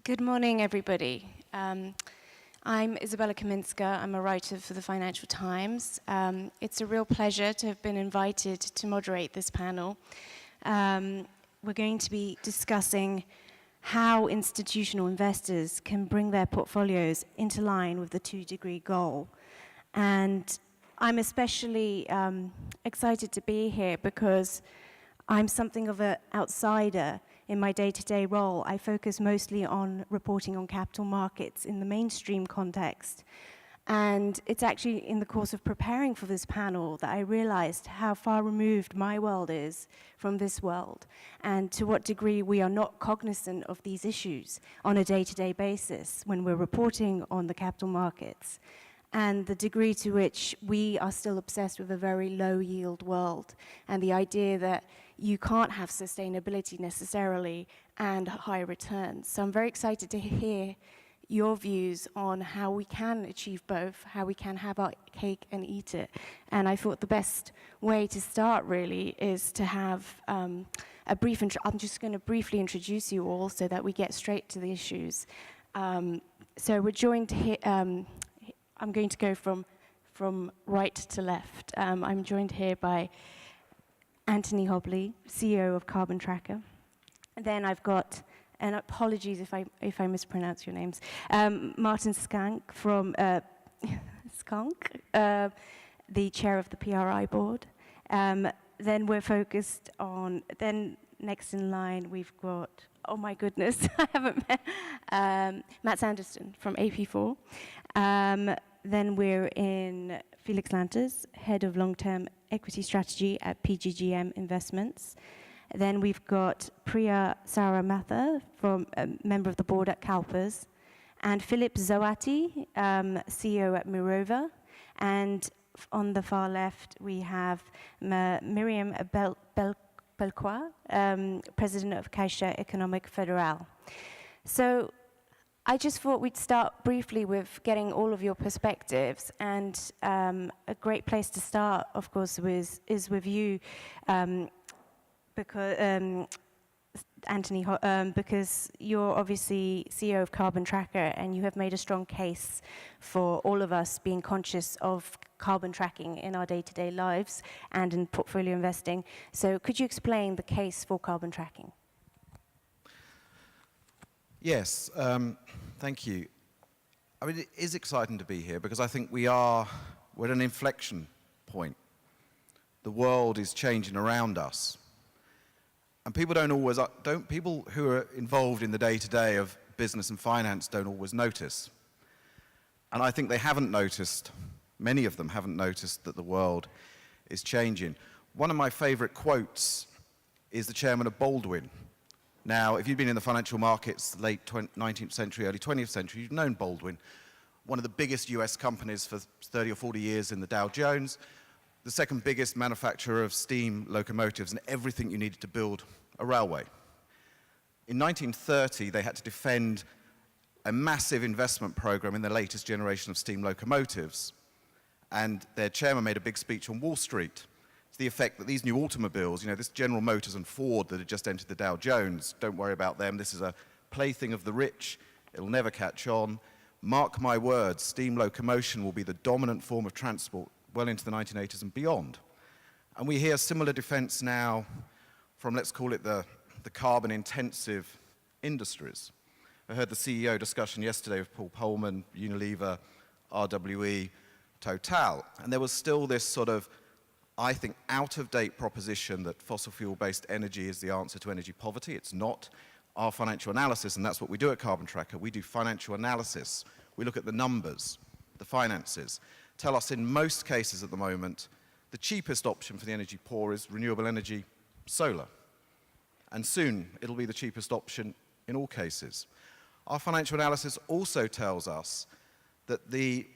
Good morning, everybody. I'm Isabella Kaminska. I'm a writer for the Financial Times. It's a real pleasure to have been invited to moderate this panel. We're going to be discussing how institutional investors can bring their portfolios into line with the 2-degree goal. And I'm especially excited to be here because I'm something of an outsider. In my day-to-day role, I focus mostly on reporting on capital markets in the mainstream context. And it's actually in the course of preparing for this panel that I realized how far removed my world is from this world, and to what degree we are not cognizant of these issues on a day-to-day basis when we're reporting on the capital markets, and the degree to which we are still obsessed with a very low-yield world, and the idea that you can't have sustainability necessarily and high returns. So I'm very excited to hear your views on how we can achieve both, how we can have our cake and eat it. And I thought the best way to start really is to have a brief intro. I'm just going to briefly introduce you all so that we get straight to the issues. So we're joined here, I'm going to go from right to left. I'm joined here by Anthony Hobley, CEO of Carbon Tracker. And then I've got, and apologies if I mispronounce your names, Martin Skank from the chair of the PRI board. Then we're focused on, then next in line we've got, oh my goodness, I haven't met, Matt Sanderson from AP4. Then we're in Felix Lantes, head of long-term equity strategy at PGGM Investments. Then we've got Priya Saramatha, from a member of the board at CalPERS, and Philip Zoati, CEO at Mirova. And on the far left, we have Miriam Belcois, president of Caixa Econômica Federal. So I just thought we'd start briefly with getting all of your perspectives, and a great place to start, of course, is with you, because Anthony, because you're obviously CEO of Carbon Tracker, and you have made a strong case for all of us being conscious of carbon tracking in our day-to-day lives and in portfolio investing. So could you explain the case for carbon tracking? Yes, thank you. I mean, it is exciting to be here because I think we're at an inflection point. The world is changing around us. And people people who are involved in the day-to-day of business and finance don't always notice. And I think they haven't noticed, many of them haven't noticed that the world is changing. One of my favorite quotes is the chairman of Baldwin. Now, if you've been in the financial markets late 19th century, early 20th century, you've known Baldwin, one of the biggest US companies for 30 or 40 years in the Dow Jones, the second biggest manufacturer of steam locomotives and everything you needed to build a railway. In 1930, they had to defend a massive investment program in the latest generation of steam locomotives. And their chairman made a big speech on Wall Street to the effect that these new automobiles, you know, this General Motors and Ford that had just entered the Dow Jones, don't worry about them. This is a plaything of the rich. It'll never catch on. Mark my words, steam locomotion will be the dominant form of transport well into the 1980s and beyond. And we hear similar defense now from, let's call it the carbon-intensive industries. I heard the CEO discussion yesterday with Paul Polman, Unilever, RWE, Total, and there was still this sort of, I think, out-of-date proposition that fossil fuel-based energy is the answer to energy poverty. It's not. Our financial analysis, and that's what we do at Carbon Tracker, we do financial analysis. We look at the numbers, the finances, tell us in most cases at the moment, the cheapest option for the energy poor is renewable energy, solar. And soon, it'll be the cheapest option in all cases. Our financial analysis also tells us that the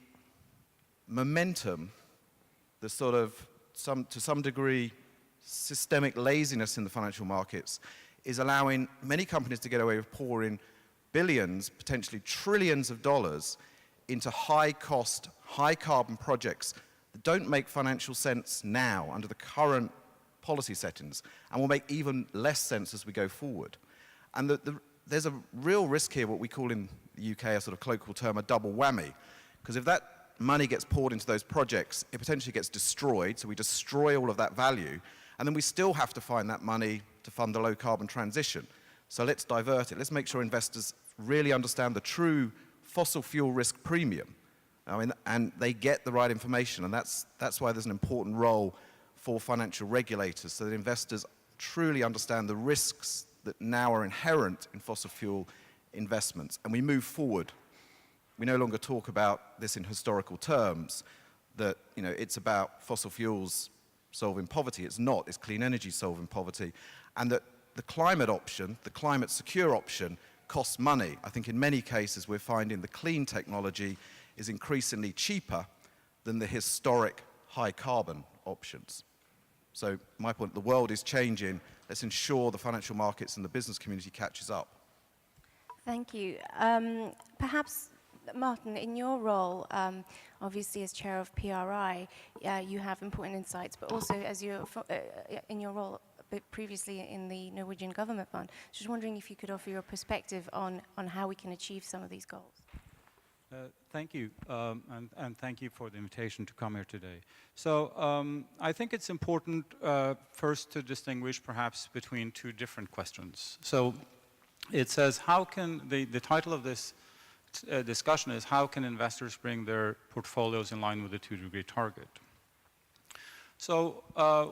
momentum, the sort of, to some degree, systemic laziness in the financial markets is allowing many companies to get away with pouring billions, potentially trillions of dollars into high-cost, high-carbon projects that don't make financial sense now under the current policy settings and will make even less sense as we go forward. And the there's a real risk here, what we call in the UK a sort of colloquial term, a double whammy. Because if that money gets poured into those projects, it potentially gets destroyed, so we destroy all of that value, and then we still have to find that money to fund a low carbon transition. So let's divert it. Let's make sure investors really understand the true fossil fuel risk premium. I mean, and they get the right information, and that's why there's an important role for financial regulators, so that investors truly understand the risks that now are inherent in fossil fuel investments. And we move forward. We no longer talk about this in historical terms, that it's about fossil fuels solving poverty. It's not. It's clean energy solving poverty. And that the climate option, the climate secure option, costs money. I think in many cases we're finding the clean technology is increasingly cheaper than the historic high carbon options. So my point, the world is changing. Let's ensure the financial markets and the business community catches up. Thank you. Perhaps, Martin, in your role, obviously as chair of PRI, you have important insights, but also as in your role previously in the Norwegian Government Fund. Just wondering if you could offer your perspective on how we can achieve some of these goals. Thank you, and thank you for the invitation to come here today. So I think it's important first to distinguish perhaps between two different questions. So it says, how can, the title of this discussion is, how can investors bring their portfolios in line with the 2-degree target? So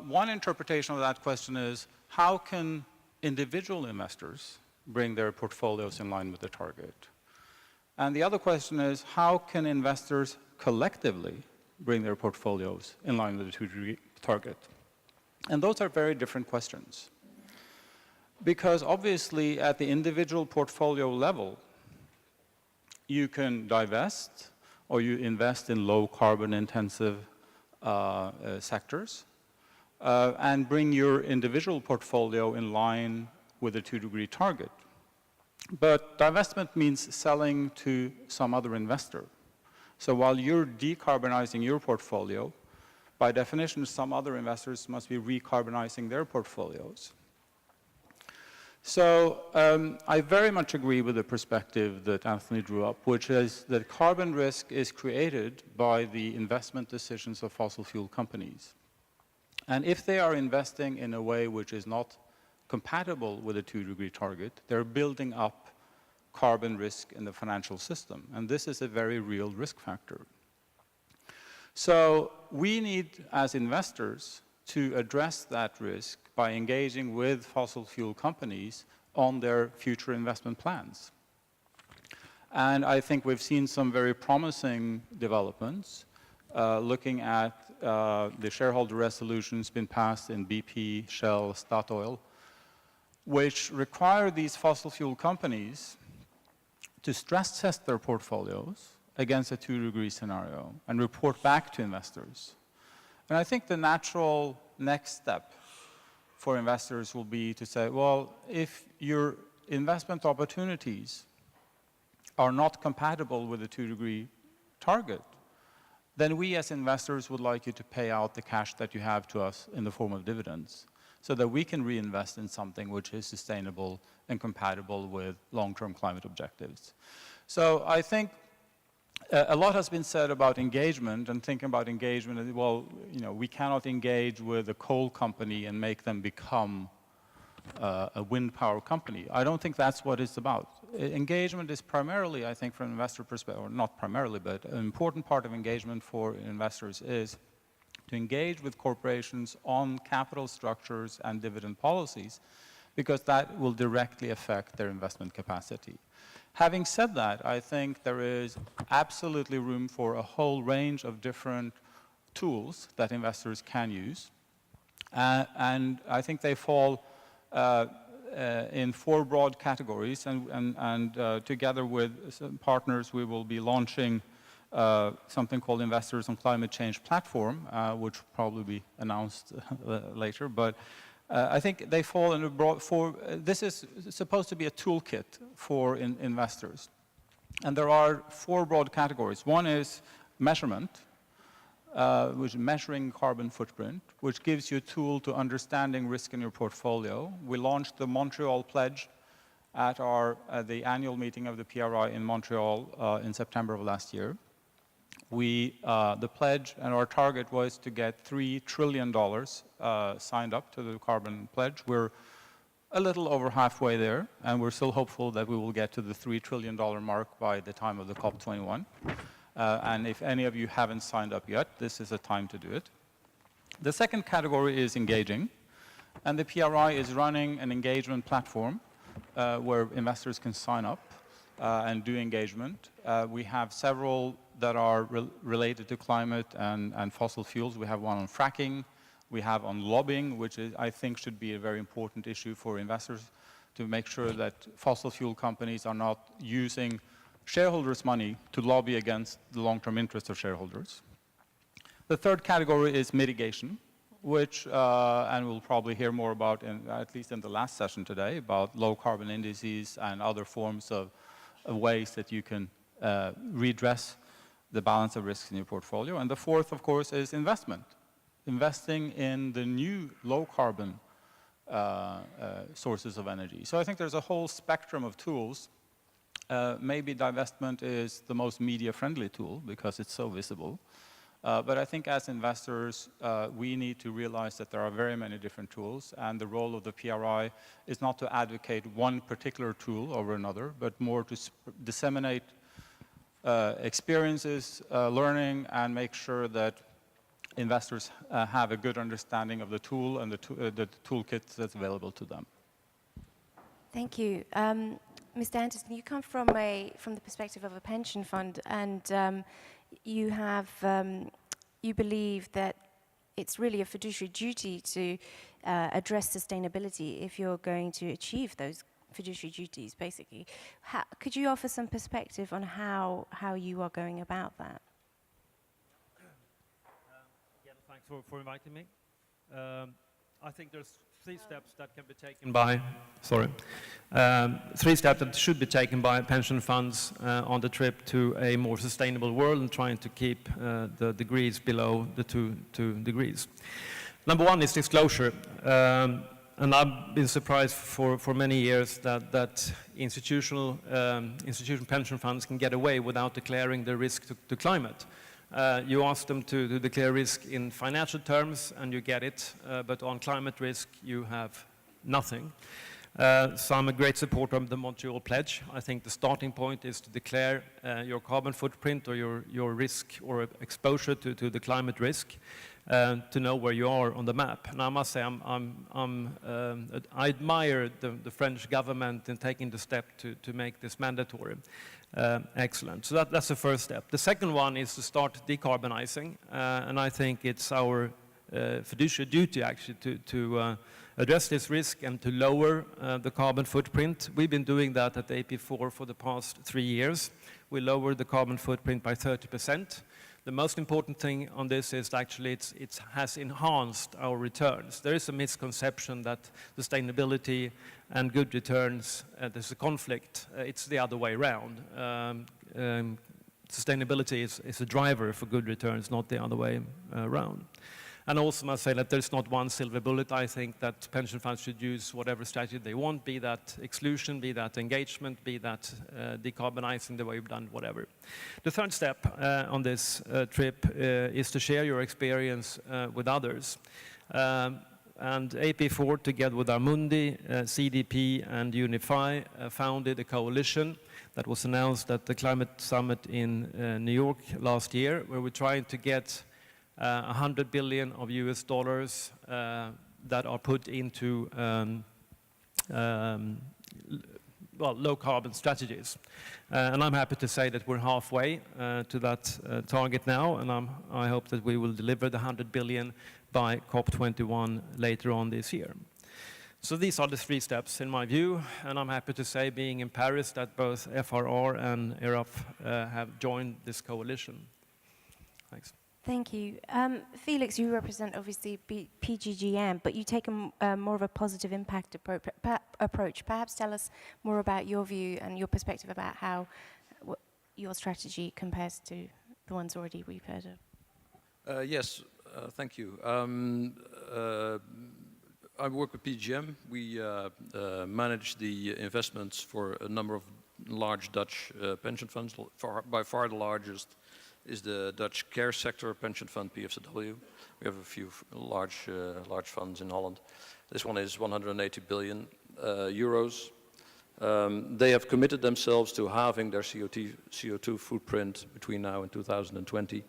one interpretation of that question is, how can individual investors bring their portfolios in line with the target? And the other question is, how can investors collectively bring their portfolios in line with the 2-degree target? And those are very different questions. Because obviously, at the individual portfolio level, you can divest or you invest in low carbon intensive sectors and bring your individual portfolio in line with the 2-degree target. But divestment means selling to some other investor. So while you're decarbonizing your portfolio, by definition, some other investors must be recarbonizing their portfolios. So I very much agree with the perspective that Anthony drew up, which is that carbon risk is created by the investment decisions of fossil fuel companies. And if they are investing in a way which is not compatible with a 2-degree target, they're building up carbon risk in the financial system. And this is a very real risk factor. So we need, as investors, to address that risk by engaging with fossil fuel companies on their future investment plans. And I think we've seen some very promising developments looking at the shareholder resolutions been passed in BP, Shell, Statoil, which require these fossil fuel companies to stress test their portfolios against a 2-degree scenario and report back to investors. And I think the natural next step for investors will be to say, well, if your investment opportunities are not compatible with the 2-degree target, then we as investors would like you to pay out the cash that you have to us in the form of dividends, so that we can reinvest in something which is sustainable and compatible with long-term climate objectives. So I think a lot has been said about engagement, and thinking about engagement, well, we cannot engage with a coal company and make them become a wind power company. I don't think that's what it's about. Engagement is primarily, I think, from an investor perspective, or not primarily, but an important part of engagement for investors is to engage with corporations on capital structures and dividend policies, because that will directly affect their investment capacity. Having said that, I think there is absolutely room for a whole range of different tools that investors can use. And I think they fall in 4 broad categories. And together with some partners, we will be launching something called Investors on Climate Change Platform, which will probably be announced later. But I think they fall in a broad, this is supposed to be a toolkit for investors. And there are 4 broad categories. One is measurement, which is measuring carbon footprint, which gives you a tool to understanding risk in your portfolio. We launched the Montreal Pledge at the annual meeting of the PRI in Montreal in September of last year. The pledge and our target was to get $3 trillion signed up to the carbon pledge. We're a little over halfway there, and we're still hopeful that we will get to the $3 trillion mark by the time of the COP21. And if any of you haven't signed up yet, this is a time to do it. The second category is engaging, and the PRI is running an engagement platform where investors can sign up and do engagement. We have several that are related to climate and fossil fuels. We have one on fracking. We have on lobbying, which I think should be a very important issue for investors to make sure that fossil fuel companies are not using shareholders' money to lobby against the long-term interests of shareholders. The third category is mitigation, which, and we'll probably hear more about, at least in the last session today, about low carbon indices and other forms of ways that you can redress the balance of risks in your portfolio. And the fourth, of course, is investment. Investing in the new low-carbon sources of energy. So I think there's a whole spectrum of tools. Maybe divestment is the most media-friendly tool because it's so visible. But I think as investors, we need to realize that there are very many different tools, and the role of the PRI is not to advocate one particular tool over another, but more to disseminate experiences, learning, and make sure that investors have a good understanding of the tool and the toolkit that's available to them. Thank you. Mr. Anderson, you come from the perspective of a pension fund, and you believe that it's really a fiduciary duty to address sustainability if you're going to achieve those fiduciary duties, basically. Could you offer some perspective on how you are going about that? Thanks for inviting me. I think there's three steps that can be taken by, three steps that should be taken by pension funds on the trip to a more sustainable world and trying to keep the degrees below the 2 degrees. Number one is disclosure. And I've been surprised for many years that institutional pension funds can get away without declaring the risk to climate. You ask them to declare risk in financial terms and you get it, but on climate risk you have nothing. So I'm a great supporter of the Montreal Pledge. I think the starting point is to declare your carbon footprint or your risk or exposure to the climate risk, to know where you are on the map. And I must say I admire the French government in taking the step to make this mandatory. Excellent. So that's the first step. The second one is to start decarbonizing, and I think it's our fiduciary duty actually to address this risk and to lower the carbon footprint. We've been doing that at AP4 for the past 3 years. We lowered the carbon footprint by 30%. The most important thing on this is actually it has enhanced our returns. There is a misconception that sustainability and good returns, there's a conflict. It's the other way around. Sustainability is a driver for good returns, not the other way around. And also must say that there's not one silver bullet. I think that pension funds should use whatever strategy they want, be that exclusion, be that engagement, be that decarbonizing the way we've done, whatever. The third step on this trip is to share your experience with others. And AP4, together with Armundi, CDP, and Unify, founded a coalition that was announced at the Climate Summit in New York last year, where we're trying to get $100 billion of US dollars that are put into low carbon strategies. And I'm happy to say that we're halfway to that target now, and I hope that we will deliver the 100 billion by COP21 later on this year. So these are the three steps in my view, and I'm happy to say, being in Paris, that both FRR and ERAF have joined this coalition. Thanks. Thank you. Felix, you represent obviously PGGM, but you take more of a positive impact approach. Perhaps tell us more about your view and your perspective about how your strategy compares to the ones already we've heard of. Yes, thank you. I work with PGM. We manage the investments for a number of large Dutch pension funds. By far the largest is the Dutch care sector pension fund, PFCW. We have a few large funds in Holland. This one is 180 billion euros. They have committed themselves to halving their CO2 footprint between now and 2020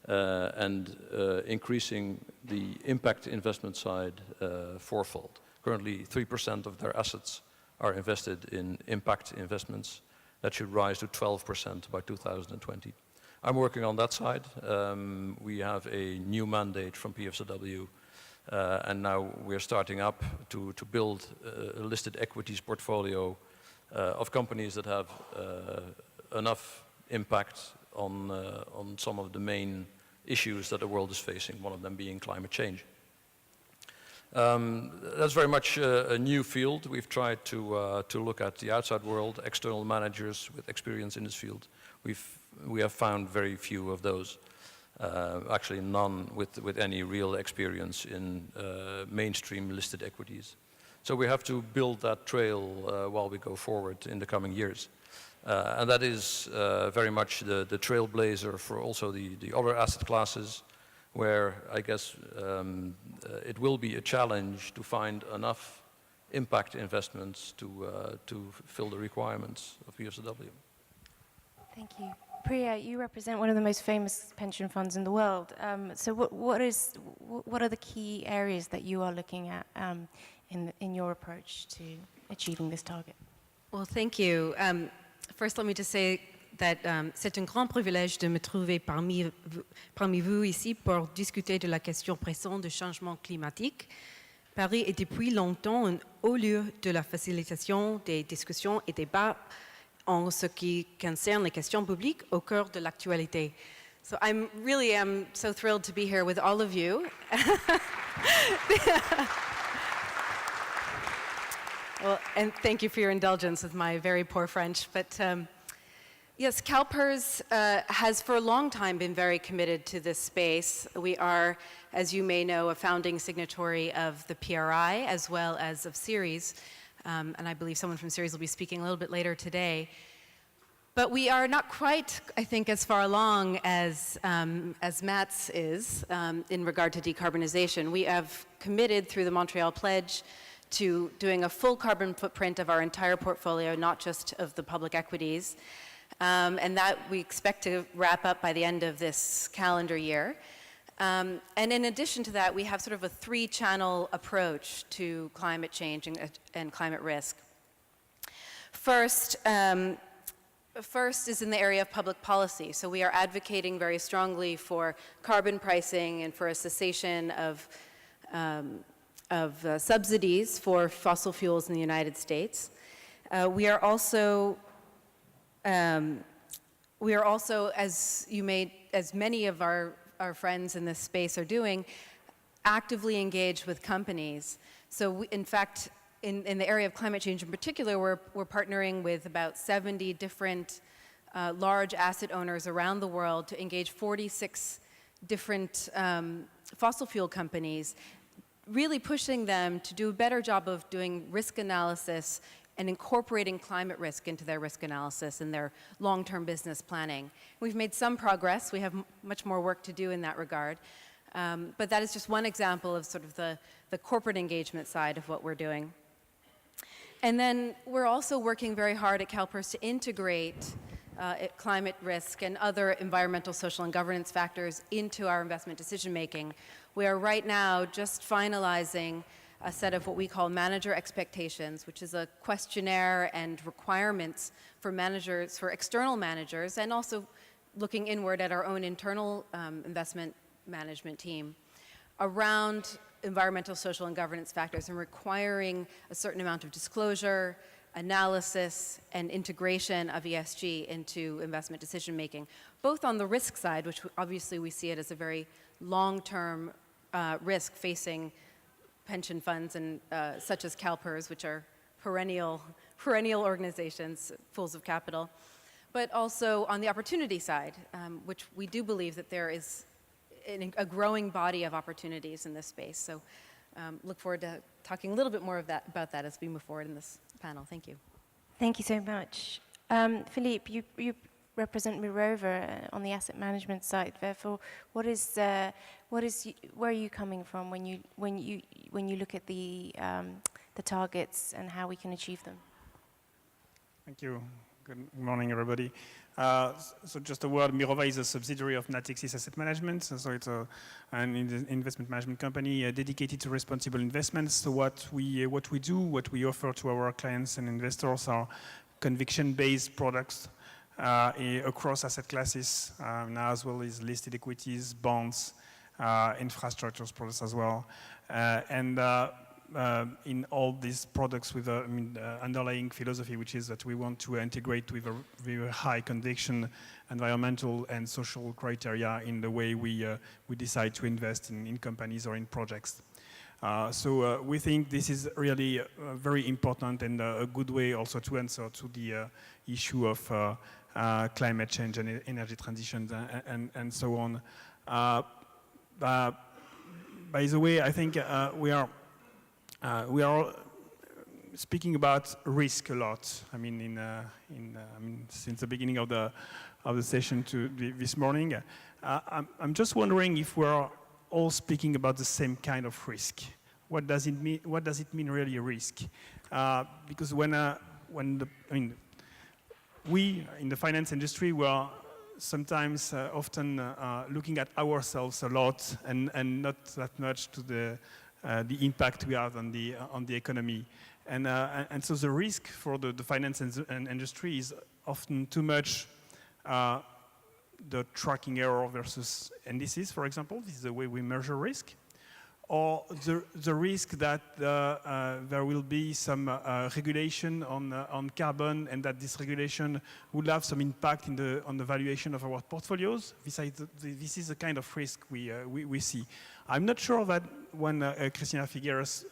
and increasing the impact investment side fourfold. Currently, 3% of their assets are invested in impact investments. That should rise to 12% by 2020. I'm working on that side. We have a new mandate from PFCW, and now we're starting up to build a listed equities portfolio of companies that have enough impact on some of the main issues that the world is facing, one of them being climate change. That's very much a new field. We've tried to look at the outside world, external managers with experience in this field. We have found very few of those, actually none with any real experience in mainstream listed equities. So we have to build that trail while we go forward in the coming years. And that is very much the trailblazer for also the other asset classes, where I guess it will be a challenge to find enough impact investments to fill the requirements of PFCW. Thank you. Priya, you represent one of the most famous pension funds in the world. So what are the key areas that you are looking at in your approach to achieving this target? Well, thank you. First, let me just say that c'est un grand privilège de me trouver parmi vous ici pour discuter de la question pressante du changement climatique. Paris est depuis longtemps un haut lieu de la facilitation des discussions et débats en ce qui concerne les questions publiques au cœur de l'actualité. So I'm so thrilled to be here with all of you. Well, and thank you for your indulgence with my very poor French. But yes, CalPERS has for a long time been very committed to this space. We are, as you may know, a founding signatory of the PRI as well as of Ceres. And I believe someone from Ceres will be speaking a little bit later today. But we are not quite, I think, as far along as Mats is in regard to decarbonization. We have committed through the Montreal Pledge to doing a full carbon footprint of our entire portfolio, not just of the public equities. And that we expect to wrap up by the end of this calendar year. And in addition to that, we have sort of a three-channel approach to climate change and climate risk. First is in the area of public policy. So we are advocating very strongly for carbon pricing and for a cessation of subsidies for fossil fuels in the United States. We are also, as many of our friends in this space are doing, actively engaged with companies. So in fact, in the area of climate change in particular, we're partnering with about 70 different large asset owners around the world to engage 46 different fossil fuel companies, really pushing them to do a better job of doing risk analysis and incorporating climate risk into their risk analysis and their long-term business planning. We've made some progress. We have much more work to do in that regard. But that is just one example of sort of the corporate engagement side of what we're doing. And then we're also working very hard at CalPERS to integrate climate risk and other environmental, social, and governance factors into our investment decision-making. We are right now just finalizing a set of what we call manager expectations, which is a questionnaire and requirements for managers, for external managers, and also looking inward at our own internal investment management team around environmental, social, and governance factors and requiring a certain amount of disclosure, analysis, and integration of ESG into investment decision-making, both on the risk side, which obviously we see it as a very long-term risk facing pension funds and such as CalPERS, which are perennial organizations, pools of capital, but also on the opportunity side, which we do believe that there is a growing body of opportunities in this space. So look forward to talking a little bit more about that as we move forward in this panel. Thank you. Thank you so much. Philippe, you represent Mirova on the asset management side. Therefore, where are you coming from when you look at the targets and how we can achieve them? Thank you. Good morning, everybody. So just a word, Mirova is a subsidiary of Natixis Asset Management. So it's an investment management company dedicated to responsible investments. So what we do, what we offer to our clients and investors are conviction-based products across asset classes, now as well as listed equities, bonds, infrastructures products as well. In all these products with underlying philosophy, which is that we want to integrate with a very high conviction environmental and social criteria in the way we decide to invest in companies or in projects. So we think this is really very important and a good way also to answer to the issue of climate change and energy transition and so on. By the way, I think we are speaking about risk a lot. I mean, since the beginning of the session to this morning, I'm just wondering if we're all speaking about the same kind of risk. What does it mean? What does it mean really a risk? Because we in the finance industry, we are sometimes often looking at ourselves a lot and not that much to the impact we have on the economy, and so the risk for the finance industry is often too much the tracking error versus indices, for example. This is the way we measure risk, or the risk that there will be some regulation on carbon, and that this regulation will have some impact on the valuation of our portfolios. This is the kind of risk we see. I'm not sure that when Cristina Figueres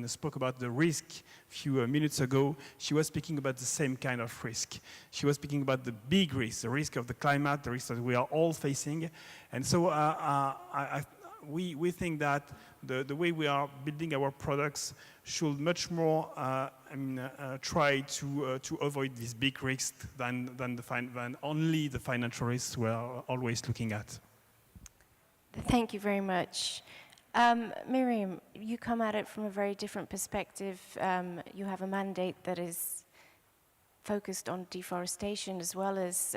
spoke about the risk a few minutes ago, she was speaking about the same kind of risk. She was speaking about the big risk, the risk of the climate, the risk that we are all facing. And so we think that the way we are building our products should much more try to avoid these big risks than only the financial risks we are always looking at. Thank you very much. Miriam, you come at it from a very different perspective. You have a mandate that is focused on deforestation as well as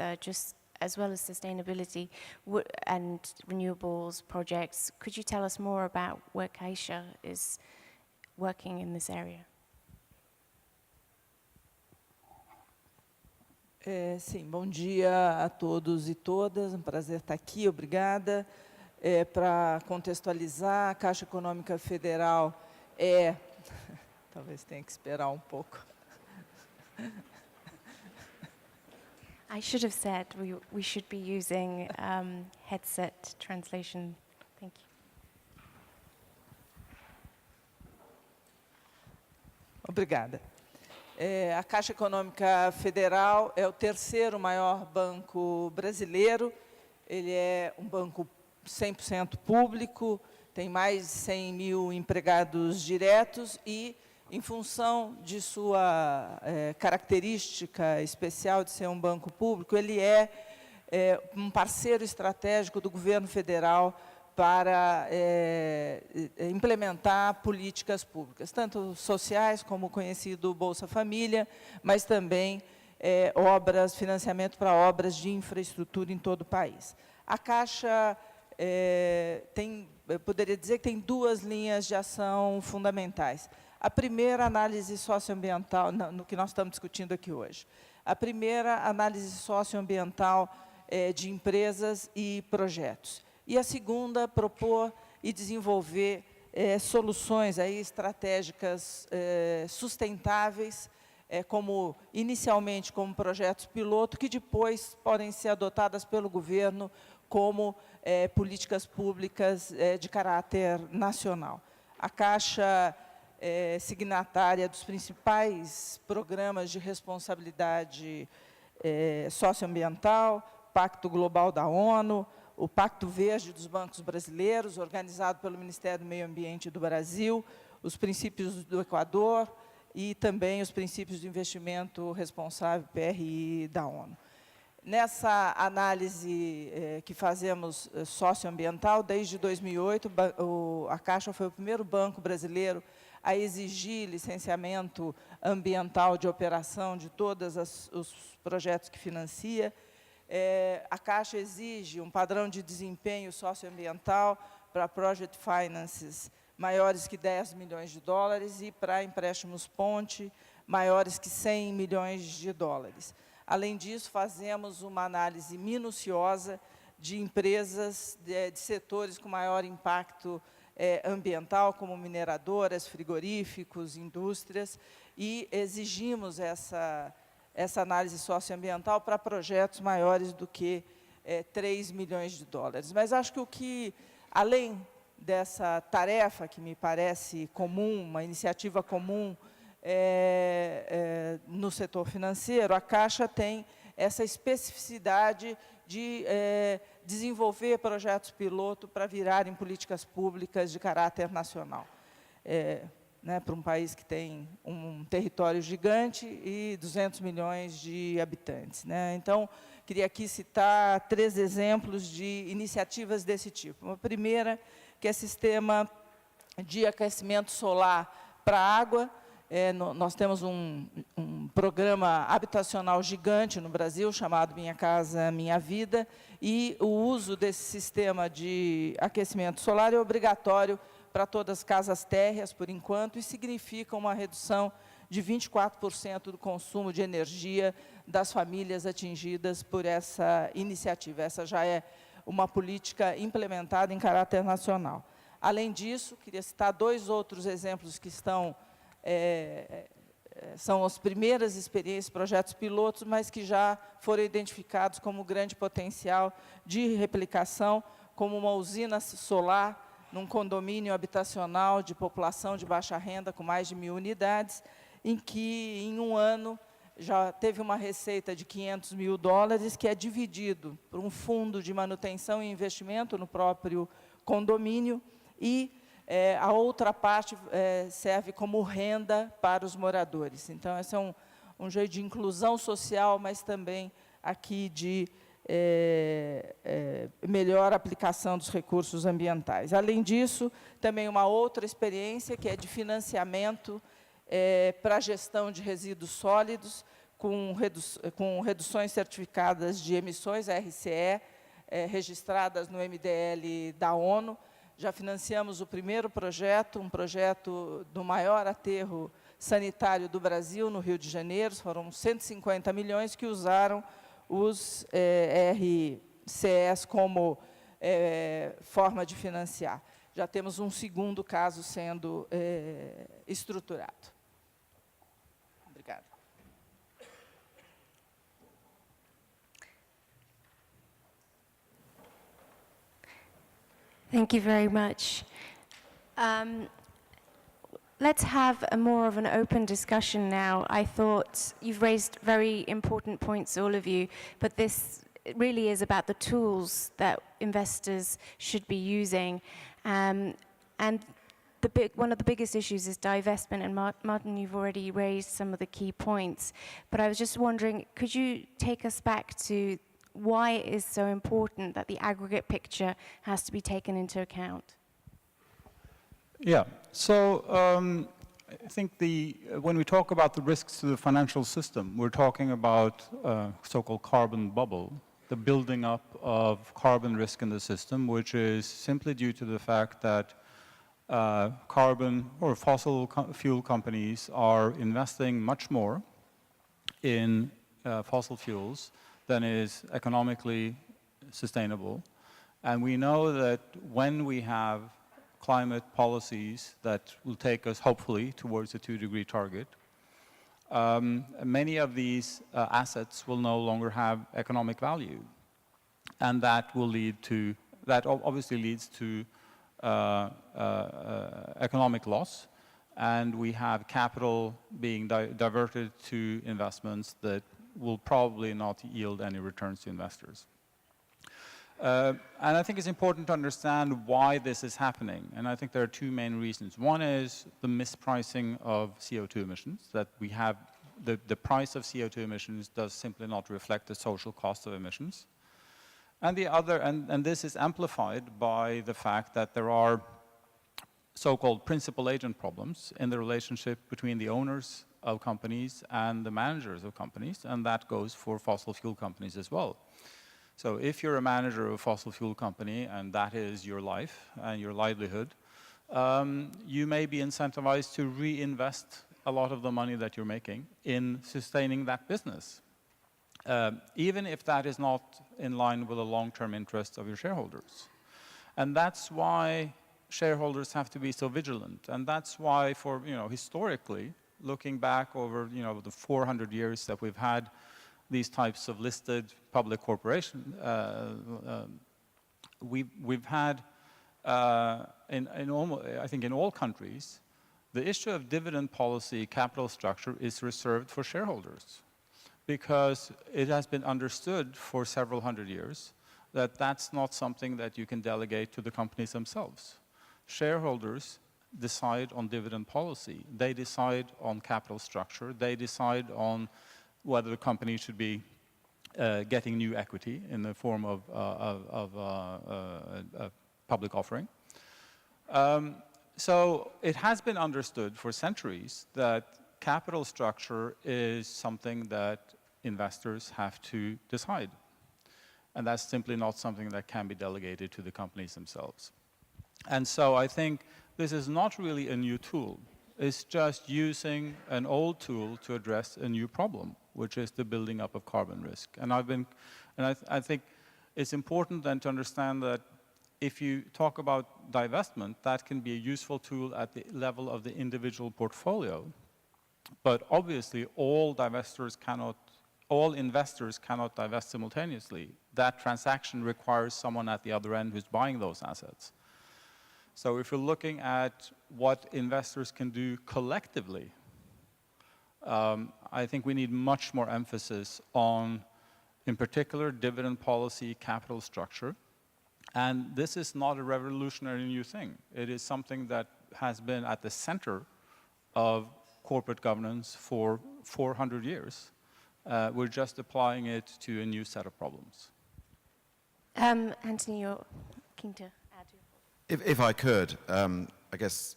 sustainability and renewables projects. Could you tell us more about where Caixa is working in this area? Sim, bom dia a todos e todas. Um prazer estar aqui, obrigada. Para contextualizar, a Caixa Econômica Federal talvez tenha que esperar um pouco. I should have said we should be using headset translation. Thank you. Obrigada. A Caixa Econômica Federal é o terceiro maior banco brasileiro. Ele é um banco 100% público, tem mais de 100 mil empregados diretos e, em função de sua característica especial de ser um banco público, ele é um parceiro estratégico do governo federal para implementar políticas públicas, tanto sociais como o conhecido Bolsa Família, mas também financiamento para obras de infraestrutura em todo o país. A Caixa eu poderia dizer que tem duas linhas de ação fundamentais. A primeira, análise socioambiental, no que nós estamos discutindo aqui hoje. A primeira, análise socioambiental de empresas e projetos. E a segunda, propor e desenvolver soluções aí estratégicas sustentáveis, inicialmente como projetos piloto, que depois podem ser adotadas pelo governo como políticas públicas de caráter nacional. A Caixa é signatária dos principais programas de responsabilidade socioambiental, Pacto Global da ONU, o Pacto Verde dos Bancos Brasileiros, organizado pelo Ministério do Meio Ambiente do Brasil, os princípios do Equador e também os princípios de investimento responsável, PRI, da ONU. Nessa análise que fazemos socioambiental, desde 2008, a Caixa foi o primeiro banco brasileiro a exigir licenciamento ambiental de operação de todos os projetos que financia. A Caixa exige um padrão de desempenho socioambiental para project finances maiores que 10 milhões de dólares e para empréstimos ponte maiores que 100 milhões de dólares. Além disso, fazemos uma análise minuciosa de empresas de setores com maior impacto ambiental, como mineradoras, frigoríficos, indústrias, e exigimos essa análise socioambiental para projetos maiores do que 3 milhões de dólares. Mas acho que o que, além dessa tarefa que me parece comum, uma iniciativa comum no setor financeiro, a Caixa tem essa especificidade de desenvolver projetos piloto para virarem políticas públicas de caráter nacional. Para um país que tem um território gigante e 200 milhões de habitantes. Então, queria aqui citar 3 exemplos de iniciativas desse tipo. Uma primeira, que é sistema de aquecimento solar para água. Nós temos um programa habitacional gigante no Brasil, chamado Minha Casa Minha Vida, e o uso desse sistema de aquecimento solar é obrigatório para todas as casas térreas, por enquanto, e significa uma redução de 24% do consumo de energia das famílias atingidas por essa iniciativa. Essa já é uma política implementada em caráter nacional. Além disso, queria citar 2 outros exemplos que são as primeiras experiências, projetos pilotos, mas que já foram identificados como grande potencial de replicação, como uma usina solar num condomínio habitacional de população de baixa renda, com mais de 1000 unidades, em que, em um ano, já teve uma receita de 500 mil dólares, que é dividido por um fundo de manutenção e investimento no próprio condomínio, e a outra parte serve como renda para os moradores. Então, esse é um jeito de inclusão social, mas também aqui de melhor aplicação dos recursos ambientais. Além disso, também uma outra experiência, que é de financiamento para a gestão de resíduos sólidos, com reduções certificadas de emissões, RCE, registradas no MDL da ONU. Já financiamos o primeiro projeto, um projeto do maior aterro sanitário do Brasil, no Rio de Janeiro. Foram 150 milhões que usaram os RCEs como forma de financiar. Já temos um segundo caso sendo estruturado. Obrigada. Thank you very much. Let's have more of an open discussion now. I thought you've raised very important points, all of you, but this really is about the tools that investors should be using. And one of the biggest issues is divestment, and Martin, you've already raised some of the key points. But I was just wondering, could you take us back to why it is so important that the aggregate picture has to be taken into account? Yeah, so I think when we talk about the risks to the financial system, we're talking about so-called carbon bubble, the building up of carbon risk in the system, which is simply due to the fact that carbon or fossil fuel companies are investing much more in fossil fuels than is economically sustainable. And we know that when we have climate policies that will take us, hopefully, towards the 2-degree target, many of these assets will no longer have economic value. And that will lead to, that obviously leads to economic loss. And we have capital being diverted to investments that will probably not yield any returns to investors. And I think it's important to understand why this is happening. And I think there are two main reasons. One is the mispricing of CO2 emissions, that we have the price of CO2 emissions does simply not reflect the social cost of emissions. And the other, and this is amplified by the fact that there are so-called principal agent problems in the relationship between the owners of companies and the managers of companies, and that goes for fossil fuel companies as well. So if you're a manager of a fossil fuel company and that is your life and your livelihood, you may be incentivized to reinvest a lot of the money that you're making in sustaining that business, even if that is not in line with the long-term interests of your shareholders. And that's why shareholders have to be so vigilant. And that's why for, historically, looking back over, the 400 years that we've had these types of listed public corporations, we've had, I think in all countries, the issue of dividend policy, capital structure is reserved for shareholders, because it has been understood for several hundred years that that's not something that you can delegate to the companies themselves. Shareholders decide on dividend policy. They decide on capital structure. They decide on whether the company should be getting new equity in the form of a public offering. So it has been understood for centuries that capital structure is something that investors have to decide. And that's simply not something that can be delegated to the companies themselves. And so I think this is not really a new tool. It's just using an old tool to address a new problem, which is the building up of carbon risk. And I think it's important then to understand that if you talk about divestment, that can be a useful tool at the level of the individual portfolio. But obviously, all investors cannot divest simultaneously. That transaction requires someone at the other end who's buying those assets. So if you're looking at what investors can do collectively, I think we need much more emphasis on, in particular, dividend policy, capital structure. And this is not a revolutionary new thing. It is something that has been at the center of corporate governance for 400 years. We're just applying it to a new set of problems. Anthony, you're keen to add to your If I could, I guess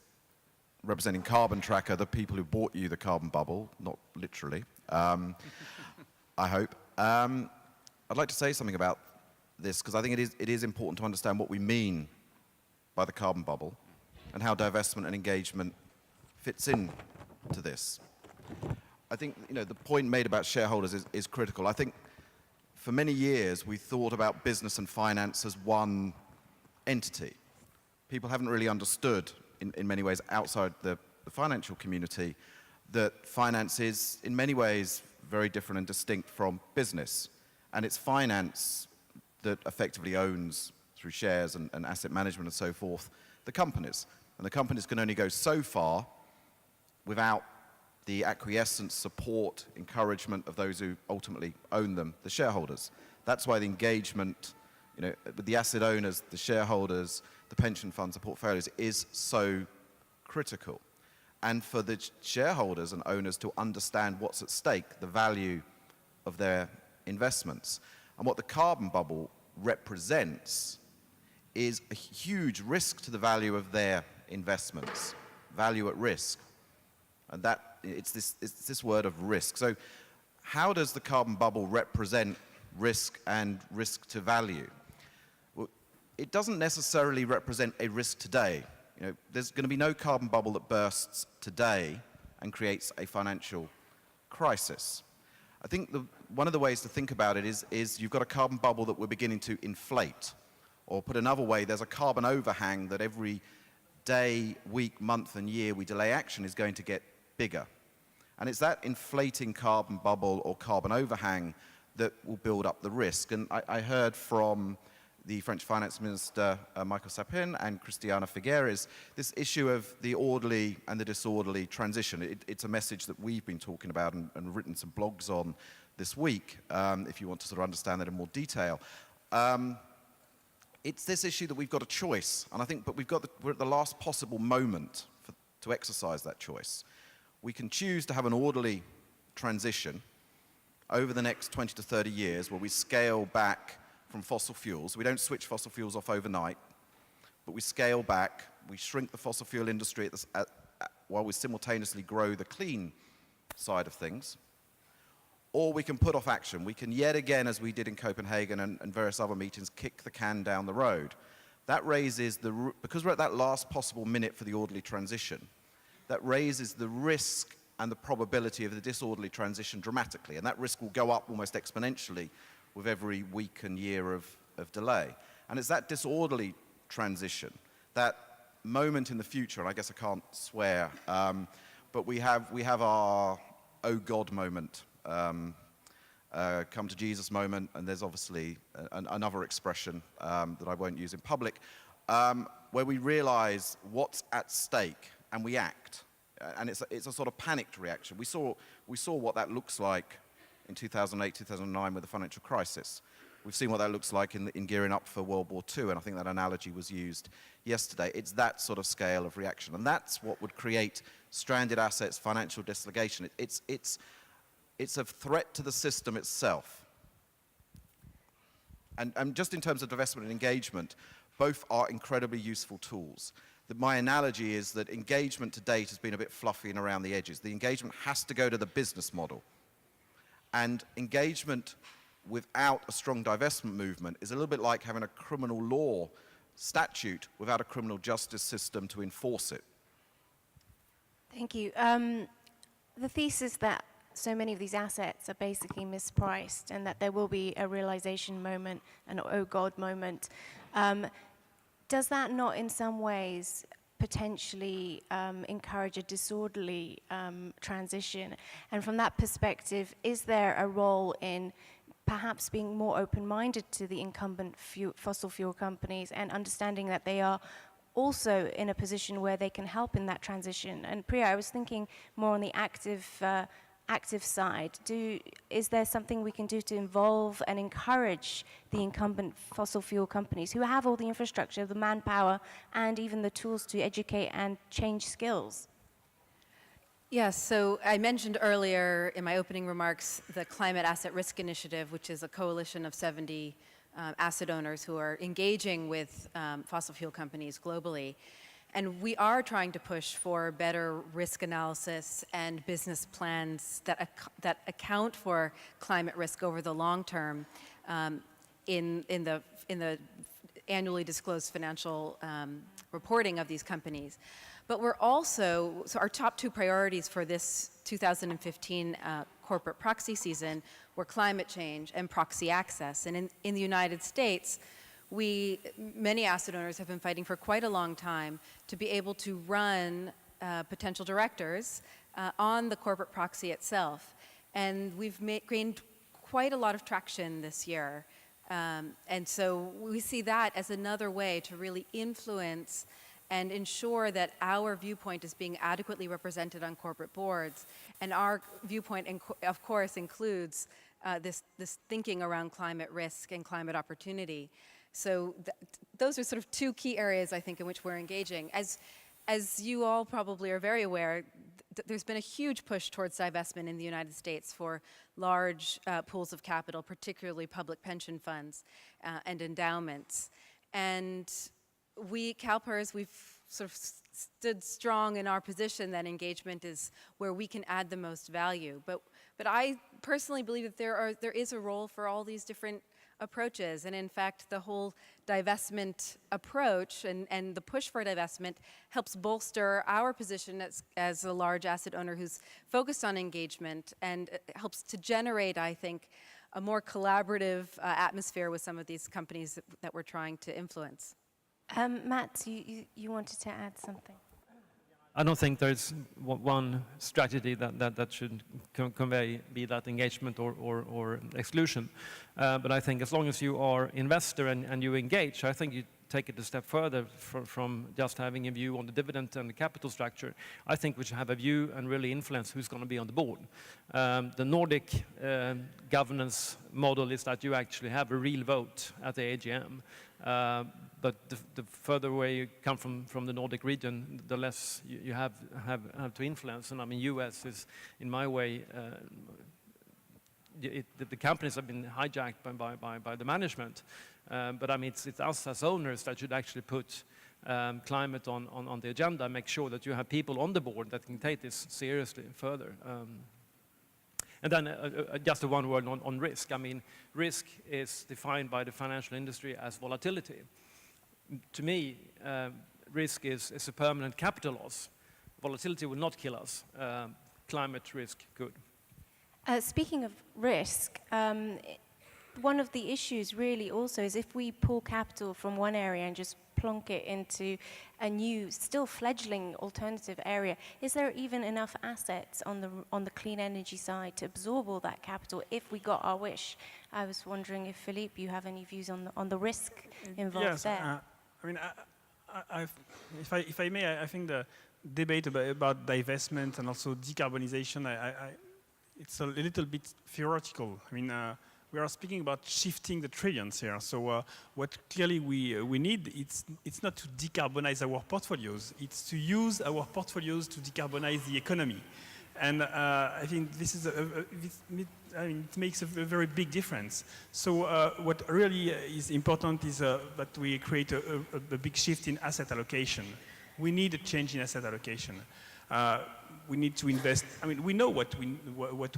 representing Carbon Tracker, the people who bought you the carbon bubble, not literally, I hope. I'd like to say something about this, because I think it is important to understand what we mean by the carbon bubble and how divestment and engagement fits in to this. I think the point made about shareholders is critical. I think for many years we thought about business and finance as one entity. People haven't really understood in many ways outside the financial community that finance is in many ways very different and distinct from business. And it's finance that effectively owns, through shares and asset management and so forth, the companies. And the companies can only go so far without the acquiescence, support, encouragement of those who ultimately own them, the shareholders. That's why the engagement, with the asset owners, the shareholders, the pension funds, the portfolios, is so critical. And for the shareholders and owners to understand what's at stake, the value of their investments. And what the carbon bubble represents is a huge risk to the value of their investments, value at risk. And it's this word of risk. So how does the carbon bubble represent risk and risk to value? Well, it doesn't necessarily represent a risk today. There's going to be no carbon bubble that bursts today and creates a financial crisis. I think one of the ways to think about it is you've got a carbon bubble that we're beginning to inflate. Or put another way, there's a carbon overhang that every day, week, month, and year we delay action is going to get bigger. And it's that inflating carbon bubble or carbon overhang that will build up the risk. And I heard from the French Finance Minister, Michael Sapin, and Christiana Figueres, this issue of the orderly and the disorderly transition. It's a message that we've been talking about and written some blogs on this week, if you want to sort of understand that in more detail. it's this issue that we've got a choice, and I think, but we're at the last possible moment to exercise that choice. We can choose to have an orderly transition over the next 20 to 30 years where we scale back from fossil fuels. We don't switch fossil fuels off overnight, but we scale back, we shrink the fossil fuel industry while we simultaneously grow the clean side of things. Or we can put off action. We can yet again, as we did in Copenhagen and various other meetings, kick the can down the road. That raises because we're at that last possible minute for the orderly transition, that raises the risk and the probability of the disorderly transition dramatically. And that risk will go up almost exponentially with every week and year of delay. And it's that disorderly transition, that moment in the future, and I guess I can't swear, but we have our oh God moment, come to Jesus moment, and there's obviously another expression that I won't use in public, where we realize what's at stake and we act. And it's a sort of panicked reaction. We saw what that looks like in 2008, 2009 with the financial crisis. We've seen what that looks like in gearing up for World War II, and I think that analogy was used yesterday. It's that sort of scale of reaction, and that's what would create stranded assets, financial dislocation. It's a threat to the system itself. And just in terms of divestment and engagement, both are incredibly useful tools. My analogy is that engagement to date has been a bit fluffy and around the edges. The engagement has to go to the business model. And engagement without a strong divestment movement is a little bit like having a criminal law statute without a criminal justice system to enforce it. Thank you. The thesis that so many of these assets are basically mispriced and that there will be a realization moment, an oh God moment, does that not in some ways potentially encourage a disorderly transition? And from that perspective, is there a role in perhaps being more open-minded to the incumbent fossil fuel companies and understanding that they are also in a position where they can help in that transition? And Priya, I was thinking more on the active side. Is there something we can do to involve and encourage the incumbent fossil fuel companies who have all the infrastructure, the manpower, and even the tools to educate and change skills? Yes, so I mentioned earlier in my opening remarks the Climate Asset Risk Initiative, which is a coalition of 70 asset owners who are engaging with fossil fuel companies globally. And we are trying to push for better risk analysis and business plans that account for climate risk over the long term in the annually disclosed financial reporting of these companies. But we're also, so our top two priorities for this 2015 corporate proxy season were climate change and proxy access. And in the United States, many asset owners have been fighting for quite a long time to be able to run potential directors on the corporate proxy itself. And we've gained quite a lot of traction this year. And so we see that as another way to really influence and ensure that our viewpoint is being adequately represented on corporate boards. And our viewpoint, of course, includes this thinking around climate risk and climate opportunity. So those are sort of two key areas, I think, in which we're engaging. As you all probably are very aware, there's been a huge push towards divestment in the United States for large pools of capital, particularly public pension funds and endowments. And CalPERS, we've sort of stood strong in our position that engagement is where we can add the most value. But I personally believe that there is a role for all these different approaches. And in fact, the whole divestment approach and the push for divestment helps bolster our position as a large asset owner who's focused on engagement, and helps to generate, I think, a more collaborative atmosphere with some of these companies that we're trying to influence. Matt, you wanted to add something? I don't think there's one strategy that should convey, be that engagement or exclusion. But I think as long as you are investor and you engage, I think you take it a step further from just having a view on the dividend and the capital structure. I think we should have a view and really influence who's going to be on the board. The Nordic governance model is that you actually have a real vote at the AGM. But the further away you come from the Nordic region, the less you have to influence. And I mean, US is, in my way, the companies have been hijacked by the management. But I mean, it's us as owners that should actually put climate on the agenda and make sure that you have people on the board that can take this seriously further. And then just one word on risk. I mean, risk is defined by the financial industry as volatility. To me, risk is a permanent capital loss. Volatility will not kill us. Climate risk could. Speaking of risk, one of the issues really also is if we pull capital from one area and just plonk it into a new, still fledgling alternative area, is there even enough assets on the clean energy side to absorb all that capital if we got our wish? I was wondering if, Philippe, you have any views on the risk involved there? I mean, if I may, I think the debate about divestment and also decarbonization, it's a little bit theoretical. I mean, we are speaking about shifting the trillions here. So what clearly we need, it's not to decarbonize our portfolios. It's to use our portfolios to decarbonize the economy. And I think this is it makes a very big difference. So what really is important is that we create a big shift in asset allocation. We need a change in asset allocation. We need to invest. I mean, we know what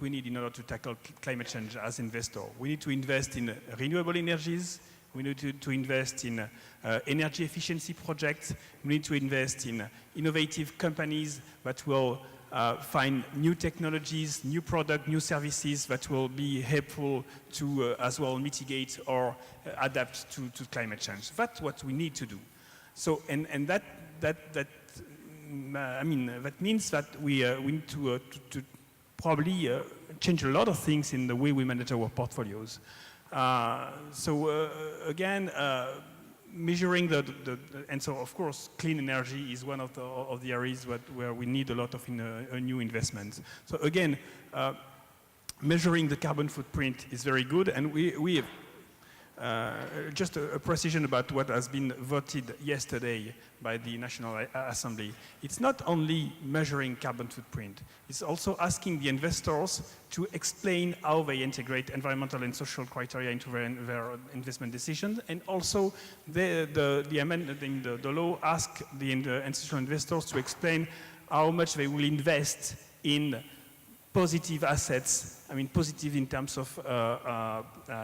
we need in order to tackle climate change as investors. We need to invest in renewable energies. We need to invest in energy efficiency projects. We need to invest in innovative companies that will find new technologies, new products, new services that will be helpful to as well mitigate or adapt to climate change. That's what we need to do. So, and that I mean, that means that we need to probably change a lot of things in the way we manage our portfolios. Again, measuring and so of course, clean energy is one of the areas where we need a lot of new investments. So again, measuring the carbon footprint is very good, and we have just a precision about what has been voted yesterday by the National Assembly. It's not only measuring carbon footprint, it's also asking the investors to explain how they integrate environmental and social criteria into their investment decisions, and also the law asks the institutional investors to explain how much they will invest in positive assets, I mean positive in terms of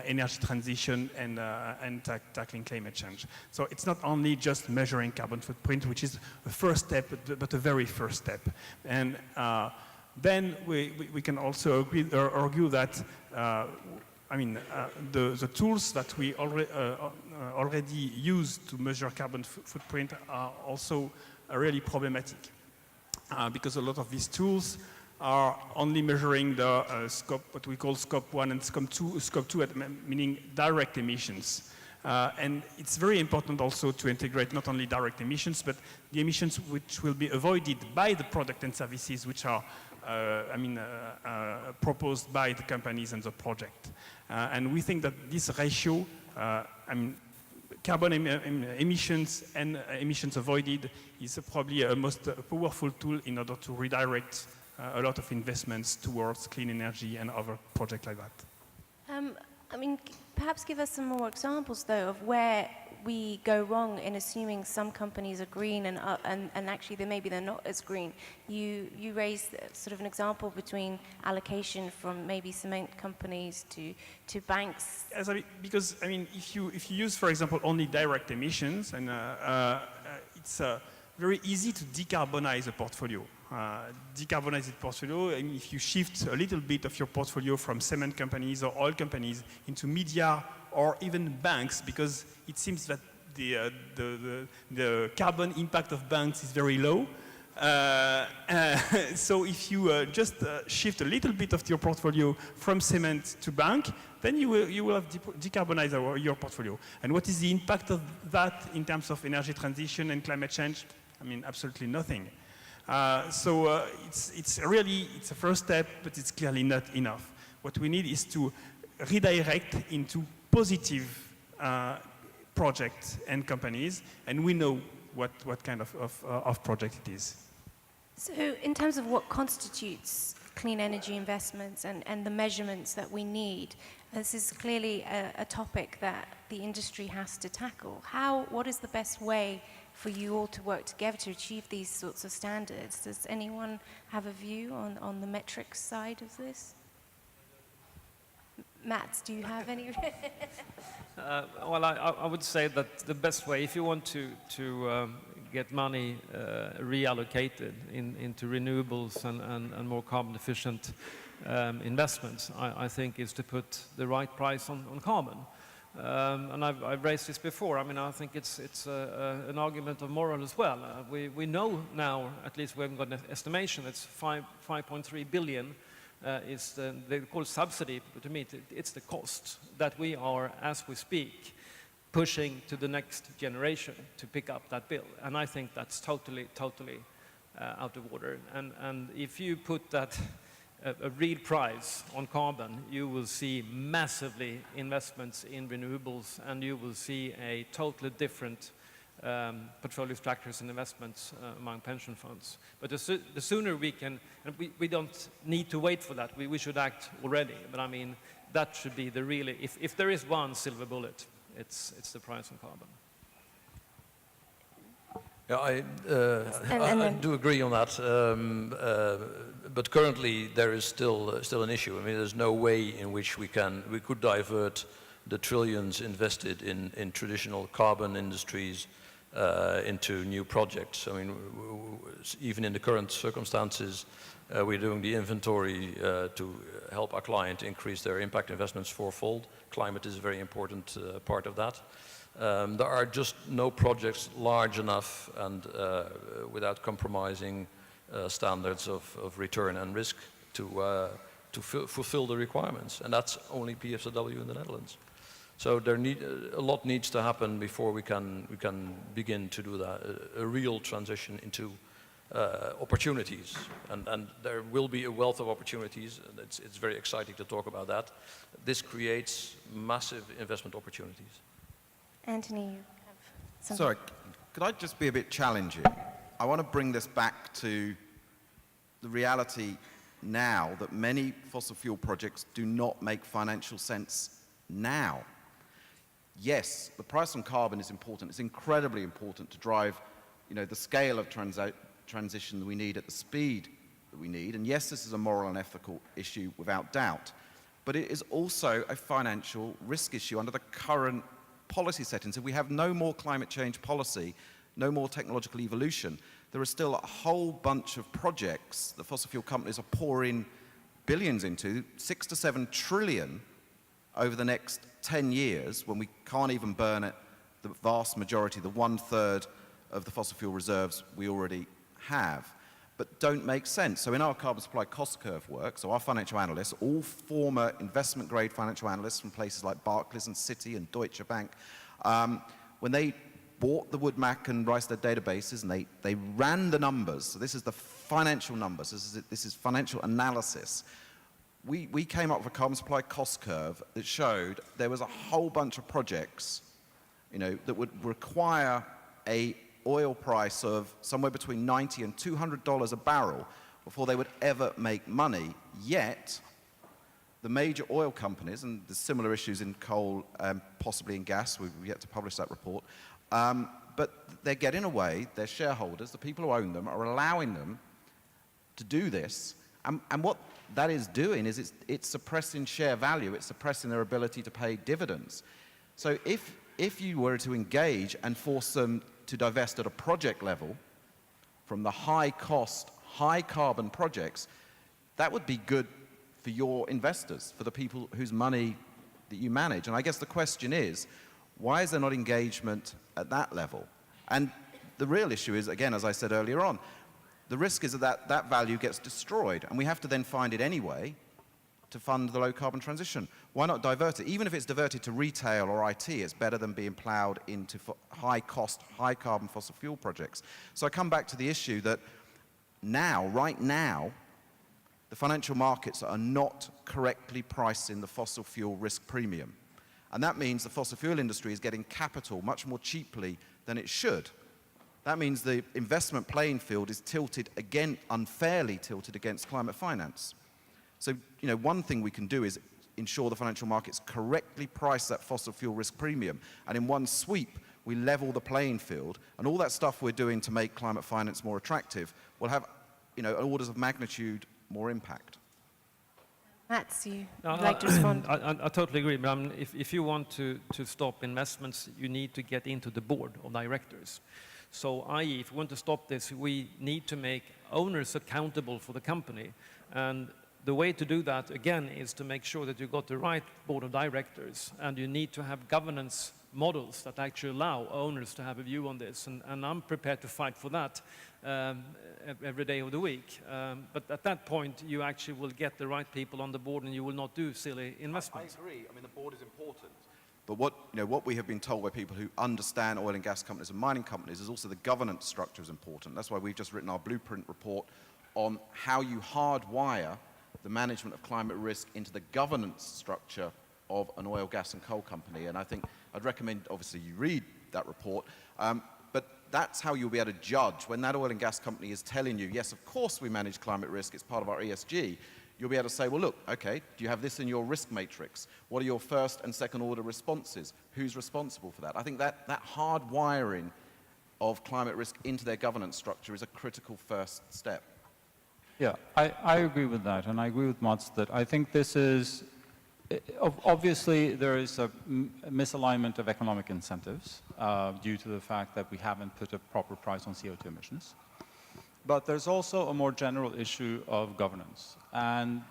energy transition and tackling climate change. So it's not only just measuring carbon footprint, which is a first step, but a very first step. And then we can also argue that the tools that we already use to measure carbon footprint are also really problematic because a lot of these tools are only measuring the scope, what we call scope 1 and scope 2, meaning direct emissions. And it's very important also to integrate not only direct emissions, but the emissions which will be avoided by the product and services which are proposed by the companies and the project. And we think that this ratio, carbon emissions and emissions avoided is probably a most powerful tool in order to redirect a lot of investments towards clean energy and other projects like that. I mean, perhaps give us some more examples, though, of where we go wrong in assuming some companies are green and actually maybe they're not as green. You raised sort of an example between allocation from maybe cement companies to banks. Yes, because if you use, for example, only direct emissions, and it's very easy to decarbonize a portfolio. If you shift a little bit of your portfolio from cement companies or oil companies into media or even banks, because it seems that the carbon impact of banks is very low. So if you just shift a little bit of your portfolio from cement to bank, then you will have decarbonized your portfolio. And what is the impact of that in terms of energy transition and climate change? I mean, absolutely nothing. It's a first step, but it's clearly not enough. What we need is to redirect into positive projects and companies, and we know what kind of project it is. So in terms of what constitutes clean energy investments and the measurements that we need, this is clearly a topic that the industry has to tackle. What is the best way for you all to work together to achieve these sorts of standards? Does anyone have a view on the metrics side of this? Matt, do you have any? Well, I would say that the best way, if you want to get money reallocated into renewables and more carbon efficient investments, I think is to put the right price on carbon. And I've raised this before. I mean, I think it's an argument of moral as well. We know now, at least we haven't got an estimation, it's 5.3 billion is they call it subsidy, but to me it's the cost that we are, as we speak, pushing to the next generation to pick up that bill. And I think that's totally out of order. And if you put that a real price on carbon, you will see massively investments in renewables, and you will see a totally different portfolio structures and investments among pension funds. But the sooner we can, and we don't need to wait for that, we should act already. But I mean, that should be the really, if there is one silver bullet, it's the price on carbon. Yeah, I do agree on that. But currently there is still an issue. I mean, there's no way in which we could divert the trillions invested in traditional carbon industries into new projects. I mean, even in the current circumstances, we're doing the inventory to help our client increase their impact investments fourfold. Climate is a very important part of that. There are just no projects large enough and without compromising standards of return and risk to fulfill the requirements, and that's only PFCW in the Netherlands. So a lot needs to happen before we can begin to do that, a real transition into opportunities, and there will be a wealth of opportunities, and it's very exciting to talk about that. This creates massive investment opportunities. Anthony, you have something. Sorry, could I just be a bit challenging? I want to bring this back to the reality now that many fossil fuel projects do not make financial sense now. Yes, the price on carbon is important. It's incredibly important to drive, the scale of transition that we need at the speed that we need. And yes, this is a moral and ethical issue without doubt. But it is also a financial risk issue under the current policy settings. If we have no more climate change policy, no more technological evolution, there are still a whole bunch of projects that fossil fuel companies are pouring billions into, 6 to 7 trillion over the next 10 years, when we can't even burn it, the vast majority, the 1/3 of the fossil fuel reserves we already have, but don't make sense. So in our carbon supply cost curve work, so our financial analysts, all former investment grade financial analysts from places like Barclays and Citi and Deutsche Bank, when they bought the Wood Mac and Rystad databases and they ran the numbers, so this is the financial numbers, this is financial analysis, we came up with a carbon supply cost curve that showed there was a whole bunch of projects, that would require a oil price of somewhere between $90 and $200 a barrel before they would ever make money. Yet, the major oil companies, and there's similar issues in coal, possibly in gas, we've yet to publish that report, but they're getting away, their shareholders, the people who own them, are allowing them to do this. And what that is doing is it's suppressing share value, it's suppressing their ability to pay dividends. So if you were to engage and force them to divest at a project level from the high cost, high carbon projects, that would be good for your investors, for the people whose money that you manage. And I guess the question is, why is there not engagement at that level? And the real issue is, again, as I said earlier on, the risk is that that value gets destroyed, and we have to then find it anyway to fund the low-carbon transition. Why not divert it? Even if it's diverted to retail or IT, it's better than being ploughed into high-cost, high-carbon fossil fuel projects. So I come back to the issue that now, right now, the financial markets are not correctly pricing the fossil fuel risk premium. And that means the fossil fuel industry is getting capital much more cheaply than it should. That means the investment playing field is tilted again, unfairly tilted against climate finance. So, you know, one thing we can do is ensure the financial markets correctly price that fossil fuel risk premium, and in one sweep, we level the playing field, and all that stuff we're doing to make climate finance more attractive will have, you know, orders of magnitude more impact. Mats, you'd like to respond? I totally agree. But if you want to stop investments, you need to get into the board of directors. So, i.e., if we want to stop this, we need to make owners accountable for the company. And the way to do that, again, is to make sure that you've got the right board of directors, and you need to have governance models that actually allow owners to have a view on this. And I'm prepared to fight for that every day of the week. But at that point, you actually will get the right people on the board, and you will not do silly investments. I agree. I mean, the board is important. But what we have been told by people who understand oil and gas companies and mining companies is also the governance structure is important. That's why we've just written our blueprint report on how you hardwire the management of climate risk into the governance structure of an oil, gas and coal company. And I think I'd recommend, obviously, you read that report. But that's how you'll be able to judge when that oil and gas company is telling you, yes, of course we manage climate risk, it's part of our ESG. You'll be able to say, well, look, okay, do you have this in your risk matrix? What are your first and second order responses? Who's responsible for that? I think that hard wiring of climate risk into their governance structure is a critical first step. Yeah, I agree with that, and I agree with Mats that I think this is, obviously there is a misalignment of economic incentives due to the fact that we haven't put a proper price on CO2 emissions. But there's also a more general issue of governance, and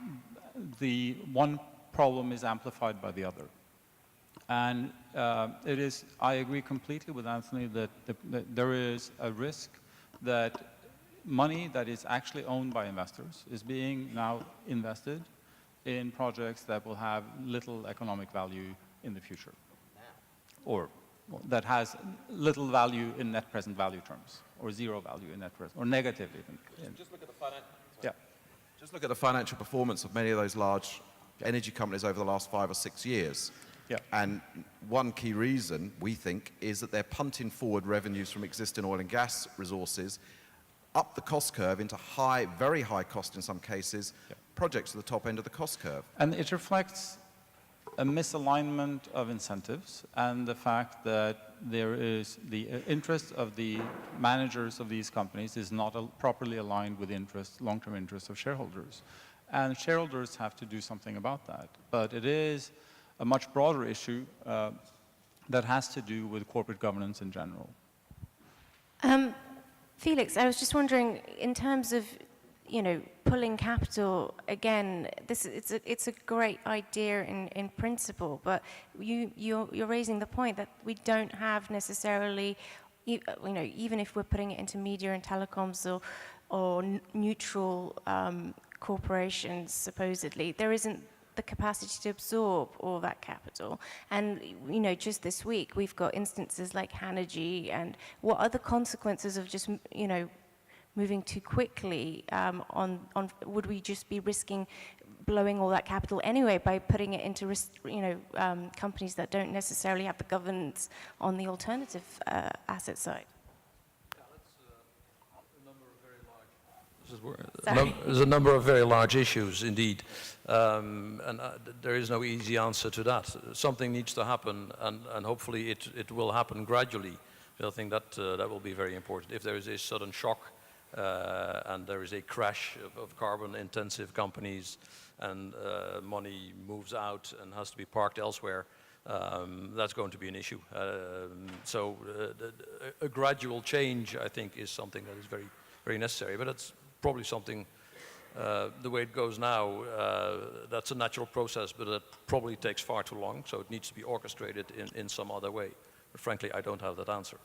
the one problem is amplified by the other. And I agree completely with Anthony that there is a risk that money that is actually owned by investors is being now invested in projects that will have little economic value in the future, or that has little value in net present value terms, or zero value in net present, or negative even. Just look at the financial. Yeah. Just look at the financial performance of many of those large energy companies over the last 5 or 6 years. Yeah. And one key reason, we think, is that they're punting forward revenues from existing oil and gas resources up the cost curve into high, very high cost in some cases, projects at the top end of the cost curve. And it reflects a misalignment of incentives and the fact that there is the interest of the managers of these companies is not properly aligned with long-term interests of shareholders. And shareholders have to do something about that. But it is a much broader issue that has to do with corporate governance in general. Felix, I was just wondering, in terms of, you know, pulling capital, again, it's a great idea in principle, but you're raising the point that we don't have necessarily, you know, even if we're putting it into media and telecoms or neutral corporations, supposedly, there isn't the capacity to absorb all that capital. And, you know, just this week, we've got instances like Hanergy, and what are the consequences of just, you know, moving too quickly would we just be risking blowing all that capital anyway by putting it into, you know, companies that don't necessarily have the governance on the alternative asset side? There's a number of very large issues indeed, and there is no easy answer to that. Something needs to happen, and hopefully it will happen gradually. I think that that will be very important. If there is a sudden shock and there is a crash of carbon-intensive companies and money moves out and has to be parked elsewhere, that's going to be an issue. So a gradual change, I think, is something that is very, very necessary. But it's probably something, the way it goes now, that's a natural process, but it probably takes far too long, so it needs to be orchestrated in some other way. But frankly, I don't have that answer.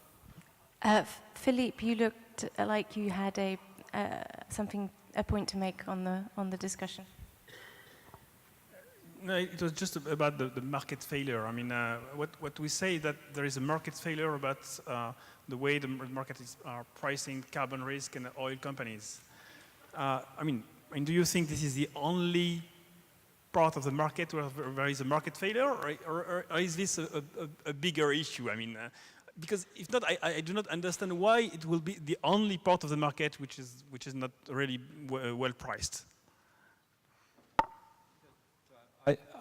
Philippe, you looked like you had a a point to make on the discussion? No, it was just about the market failure. I mean, what we say that there is a market failure about the way the market is pricing carbon risk and oil companies. I mean, do you think this is the only part of the market where there is a market failure, or is this a bigger issue? I mean, because if not, I do not understand why it will be the only part of the market which is not really well priced.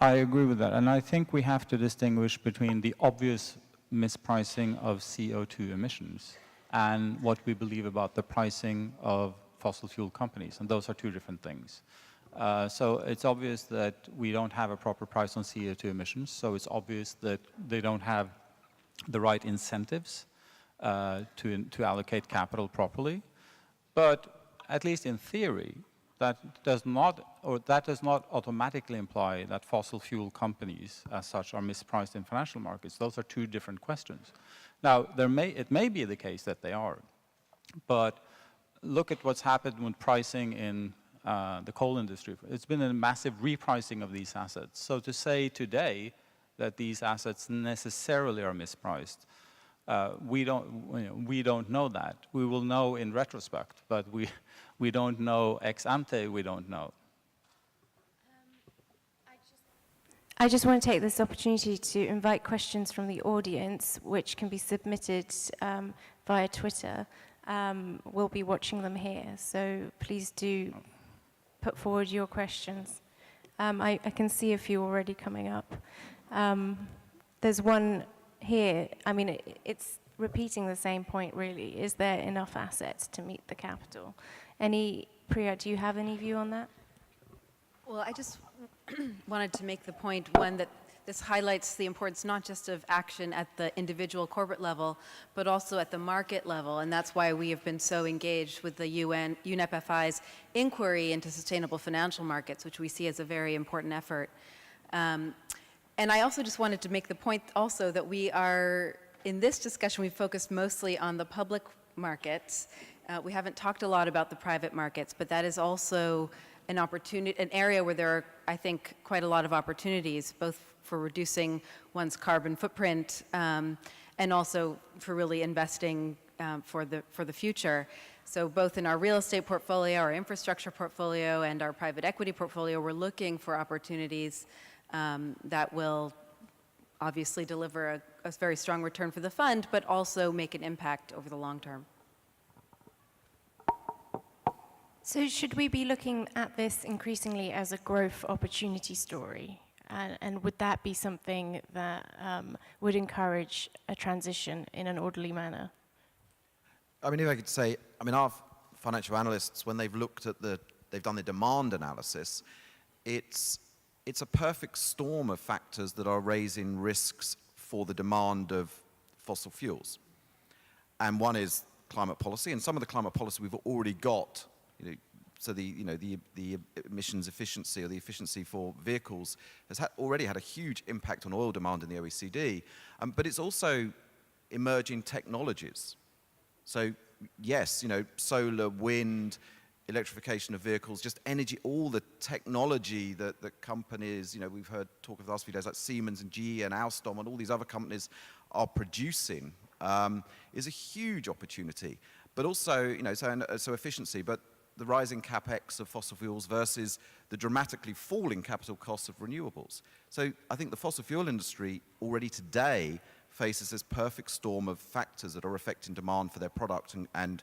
I agree with that, and I think we have to distinguish between the obvious mispricing of CO2 emissions and what we believe about the pricing of fossil fuel companies, and those are two different things. So it's obvious that we don't have a proper price on CO2 emissions, so it's obvious that they don't have the right incentives to allocate capital properly. But at least in theory, that does not automatically imply that fossil fuel companies as such are mispriced in financial markets. Those are two different questions. Now, it may be the case that they are, but look at what's happened with pricing in the coal industry. It's been a massive repricing of these assets. So to say today that these assets necessarily are mispriced, we don't know that. We will know in retrospect, but we don't know ex ante, we don't know. I just want to take this opportunity to invite questions from the audience, which can be submitted via Twitter. We'll be watching them here, so please do put forward your questions. I can see a few already coming up. There's one here. I mean, it's repeating the same point, really. Is there enough assets to meet the capital? Priya, do you have any view on that? Well, I just wanted to make the point, one, that this highlights the importance not just of action at the individual corporate level, but also at the market level. And that's why we have been so engaged with the UNEP-FI's inquiry into sustainable financial markets, which we see as a very important effort. And I also just wanted to make the point also that we are, in this discussion, we focused mostly on the public markets. We haven't talked a lot about the private markets, but that is also an opportunity, an area where there are, I think, quite a lot of opportunities, both for reducing one's carbon footprint and also for really investing for the future. So both in our real estate portfolio, our infrastructure portfolio, and our private equity portfolio, we're looking for opportunities that will obviously deliver a very strong return for the fund, but also make an impact over the long term. So should we be looking at this increasingly as a growth opportunity story? And would that be something that would encourage a transition in an orderly manner? I mean, if I could say, I mean, our financial analysts, when they've looked at they've done the demand analysis, it's a perfect storm of factors that are raising risks for the demand of fossil fuels. And one is climate policy, and some of the climate policy we've already got. So the emissions efficiency, or the efficiency for vehicles, has already had a huge impact on oil demand in the OECD. But it's also emerging technologies. So yes, solar, wind, electrification of vehicles, just energy, all the technology that companies, we've heard talk of the last few days, like Siemens and GE and Alstom and all these other companies are producing, is a huge opportunity. But also, so efficiency, but the rising capex of fossil fuels versus the dramatically falling capital costs of renewables. So I think the fossil fuel industry already today faces this perfect storm of factors that are affecting demand for their product and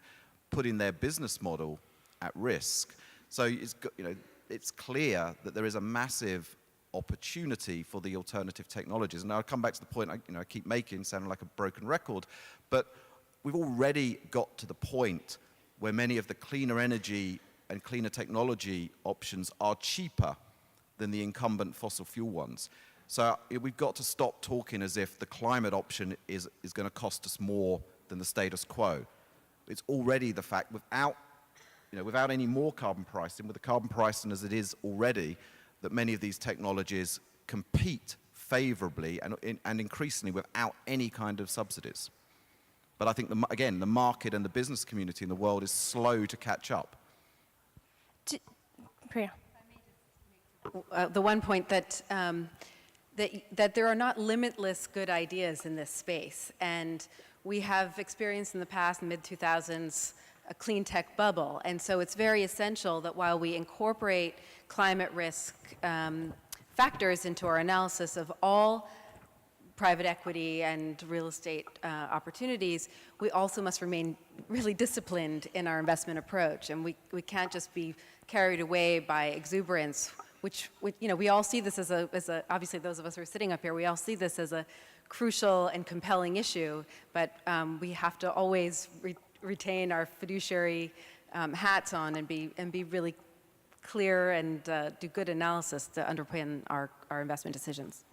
putting their business model at risk. So it's clear that there is a massive opportunity for the alternative technologies. And I'll come back to the point I keep making, sounding like a broken record, but we've already got to the point where many of the cleaner energy and cleaner technology options are cheaper than the incumbent fossil fuel ones. So we've got to stop talking as if the climate option is going to cost us more than the status quo. It's already the fact, without any more carbon pricing, with the carbon pricing as it is already, that many of these technologies compete favorably and increasingly without any kind of subsidies. But I think, again, the market and the business community in the world is slow to catch up. Priya. The one point that, that there are not limitless good ideas in this space. And we have experienced in the past, in the mid-2000s, a clean tech bubble. And so it's very essential that while we incorporate climate risk factors into our analysis of all private equity and real estate opportunities, we also must remain really disciplined in our investment approach. And we can't just be carried away by exuberance, which you know, we all see this as a, obviously those of us who are sitting up here, we all see this as a crucial and compelling issue, but we have to always retain our fiduciary hats on and be really clear and do good analysis to underpin our investment decisions.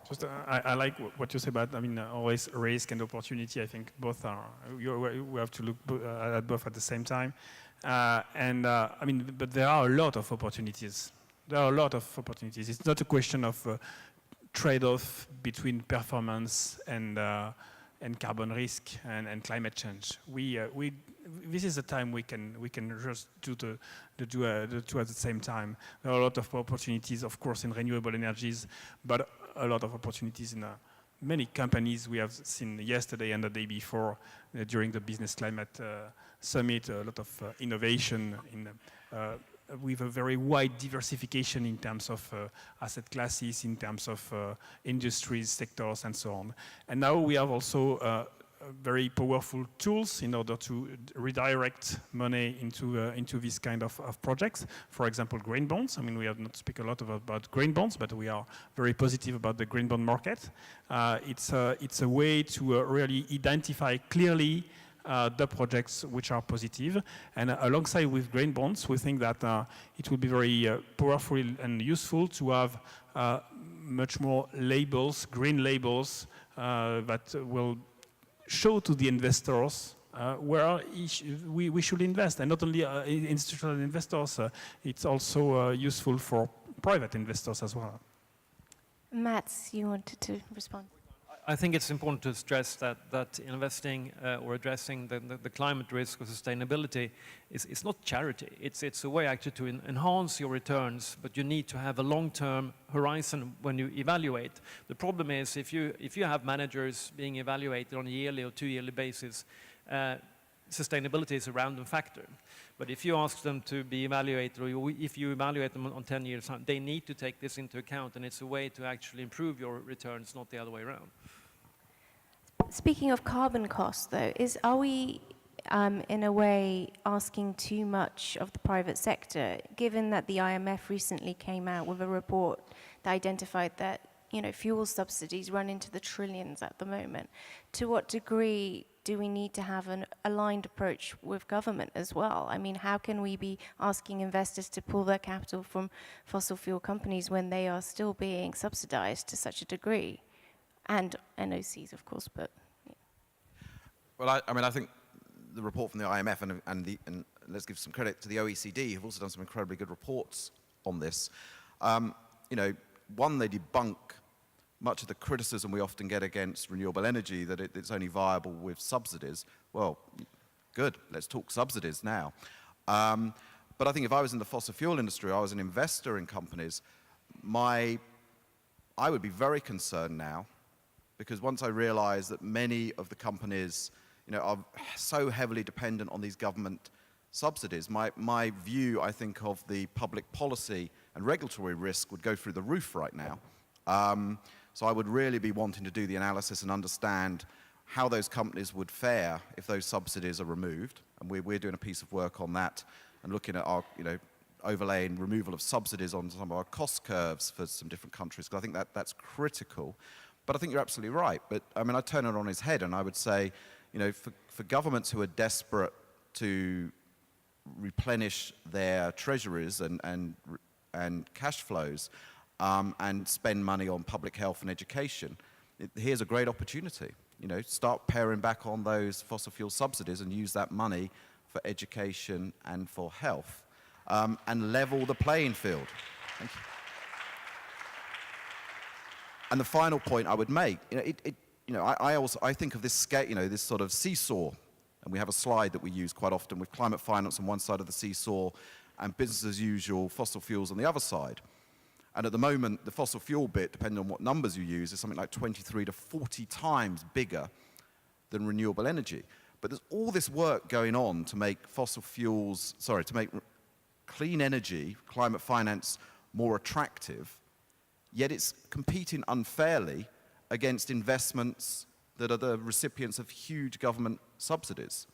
Just, I like what you say about, I mean, always risk and opportunity. I think both are, we have to look at both at the same time. I mean, but there are a lot of opportunities. There are a lot of opportunities. It's not a question of trade-off between performance and carbon risk and climate change. This is the time we can just do the two at the same time. There are a lot of opportunities, of course, in renewable energies, but a lot of opportunities in many companies. We have seen yesterday and the day before during the Business Climate Summit, a lot of innovation with a very wide diversification in terms of asset classes, in terms of industries, sectors, and so on. And now we have also very powerful tools in order to redirect money into this kind of projects. For example, green bonds. I mean, we have not speak a lot about green bonds, but we are very positive about the green bond market. It's a way to really identify clearly the projects which are positive. And alongside with green bonds, we think that it will be very powerful and useful to have much more labels, green labels, that will show to the investors where we should invest. And not only institutional investors, it's also useful for private investors as well. Mats, you wanted to respond? I think it's important to stress that investing or addressing the climate risk or sustainability is not charity. It's a way actually to enhance your returns, but you need to have a long-term horizon when you evaluate. The problem is if you have managers being evaluated on a yearly or 2-yearly basis, sustainability is a random factor. But if you ask them to be evaluated, or if you evaluate them on 10 years, they need to take this into account, and it's a way to actually improve your returns, not the other way around. Speaking of carbon costs, though, are we in a way asking too much of the private sector, given that the IMF recently came out with a report that identified that, you know, fuel subsidies run into the trillions at the moment? To what degree do we need to have an aligned approach with government as well? I mean, how can we be asking investors to pull their capital from fossil fuel companies when they are still being subsidized to such a degree? And NOCs, of course, but... Yeah. Well, I mean, I think the report from the IMF and let's give some credit to the OECD, who've also done some incredibly good reports on this. You know, one, they debunk much of the criticism we often get against renewable energy, that it's only viable with subsidies. Well, good, let's talk subsidies now. But I think if I was in the fossil fuel industry, I was an investor in companies, I would be very concerned now, because once I realize that many of the companies, you know, are so heavily dependent on these government subsidies, my view, I think, of the public policy and regulatory risk would go through the roof right now. So I would really be wanting to do the analysis and understand how those companies would fare if those subsidies are removed. And we're doing a piece of work on that and looking at our, you know, overlaying removal of subsidies on some of our cost curves for some different countries, because I think that's critical. But I think you're absolutely right. But I mean, I turn it on its head and I would say, you know, for governments who are desperate to replenish their treasuries and cash flows, and spend money on public health and education, here's a great opportunity. You know, start paring back on those fossil fuel subsidies and use that money for education and for health, and level the playing field. Thank you. And the final point I would make, you know, you know, I think of this scale, you know, this sort of seesaw, and we have a slide that we use quite often with climate finance on one side of the seesaw and business as usual, fossil fuels on the other side. And at the moment, the fossil fuel bit, depending on what numbers you use, is something like 23 to 40 times bigger than renewable energy. But there's all this work going on to make fossil fuels, sorry, to make clean energy, climate finance more attractive, yet it's competing unfairly against investments that are the recipients of huge government subsidies.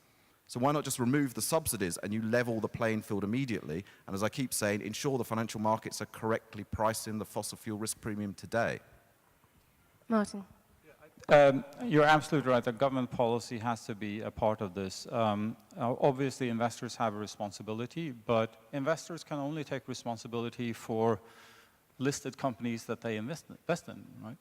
So why not just remove the subsidies and you level the playing field immediately? And as I keep saying, ensure the financial markets are correctly pricing the fossil fuel risk premium today. Martin. You're absolutely right that government policy has to be a part of this. Obviously, investors have a responsibility, but investors can only take responsibility for listed companies that they invest in, right?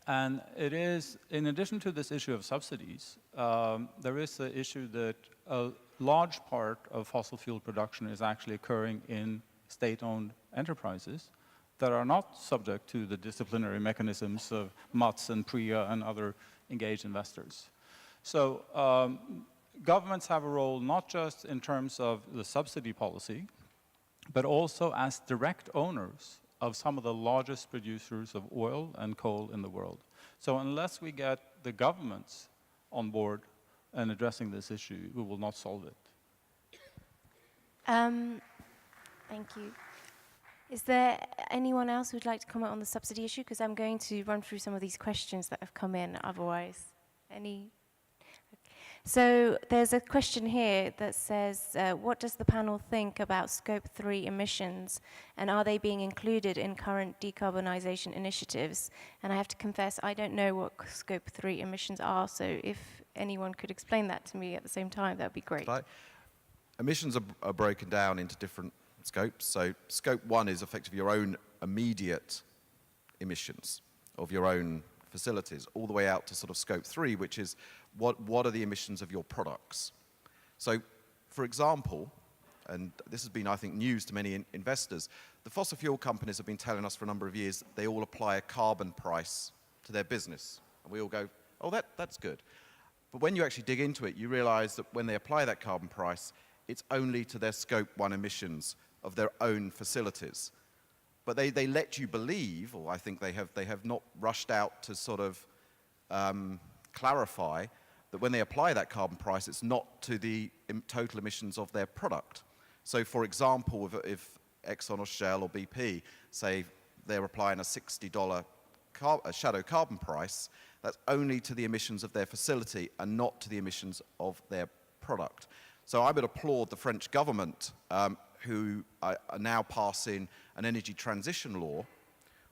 And it is, in addition to this issue of subsidies, there is the issue that a large part of fossil fuel production is actually occurring in state-owned enterprises that are not subject to the disciplinary mechanisms of MUTs and PRIA and other engaged investors. So governments have a role not just in terms of the subsidy policy, but also as direct owners of some of the largest producers of oil and coal in the world. So unless we get the governments on board and addressing this issue, we will not solve it. Thank you. Is there anyone else who'd like to comment on the subsidy issue? Because I'm going to run through some of these questions that have come in otherwise. Any? So there's a question here that says, what does the panel think about Scope 3 emissions, and are they being included in current decarbonisation initiatives? And I have to confess, I don't know what Scope 3 emissions are, so if anyone could explain that to me at the same time, that would be great. Emissions are broken down into different scopes. So Scope 1 is effectively your own immediate emissions of your own facilities, all the way out to sort of Scope 3, which is what are the emissions of your products. So, for example, and this has been, I think, news to many investors, the fossil fuel companies have been telling us for a number of years they all apply a carbon price to their business. And we all go, oh, that's good. But when you actually dig into it, you realize that when they apply that carbon price, it's only to their Scope 1 emissions of their own facilities. But they let you believe, or I think they have not rushed out to sort of clarify that when they apply that carbon price, it's not to the total emissions of their product. So for example, if Exxon or Shell or BP say they're applying a $60 shadow carbon price, that's only to the emissions of their facility and not to the emissions of their product. So I would applaud the French government who are now passing an energy transition law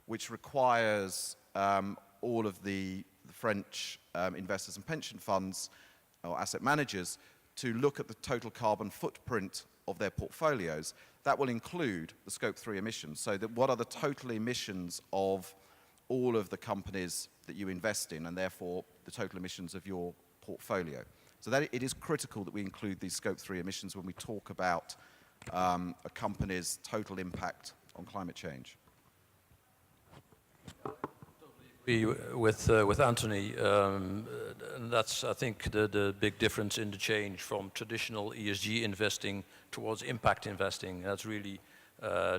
which requires all of the French investors and pension funds or asset managers to look at the total carbon footprint of their portfolios. That will include the Scope 3 emissions. So that what are the total emissions of all of the companies that you invest in, and therefore the total emissions of your portfolio. So that it is critical that we include these Scope 3 emissions when we talk about a company's total impact on climate change. With Anthony, that's, I think, the big difference in the change from traditional ESG investing towards impact investing. That's really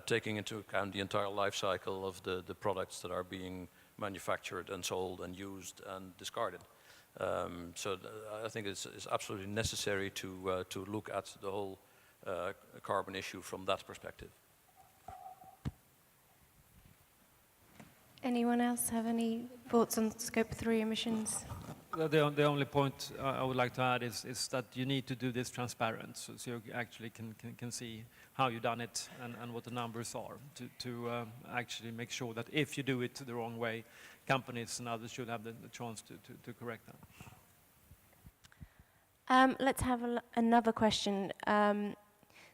taking into account the entire life cycle of the products that are being manufactured and sold and used and discarded. So I think it's absolutely necessary to look at the whole carbon issue from that perspective. Anyone else have any thoughts on Scope 3 emissions? The only point I would like to add is that you need to do this transparent, so you actually can see how you've done it and what the numbers are, to actually make sure that if you do it the wrong way, companies and others should have the chance to correct that. Let's have another question.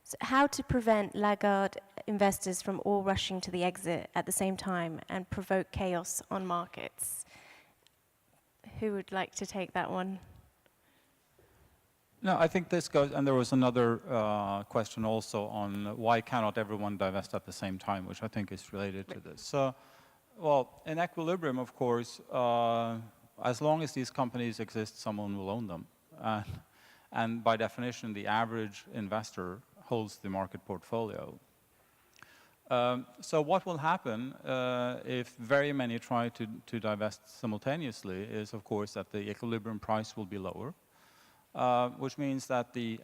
So how to prevent laggard investors from all rushing to the exit at the same time and provoke chaos on markets? Who would like to take that one? No, I think this goes, and there was another question also on why cannot everyone divest at the same time, which I think is related to this. So, well, in equilibrium, of course, as long as these companies exist, someone will own them. And by definition, the average investor holds the market portfolio. So what will happen if very many try to divest simultaneously is, of course, that the equilibrium price will be lower, which means that the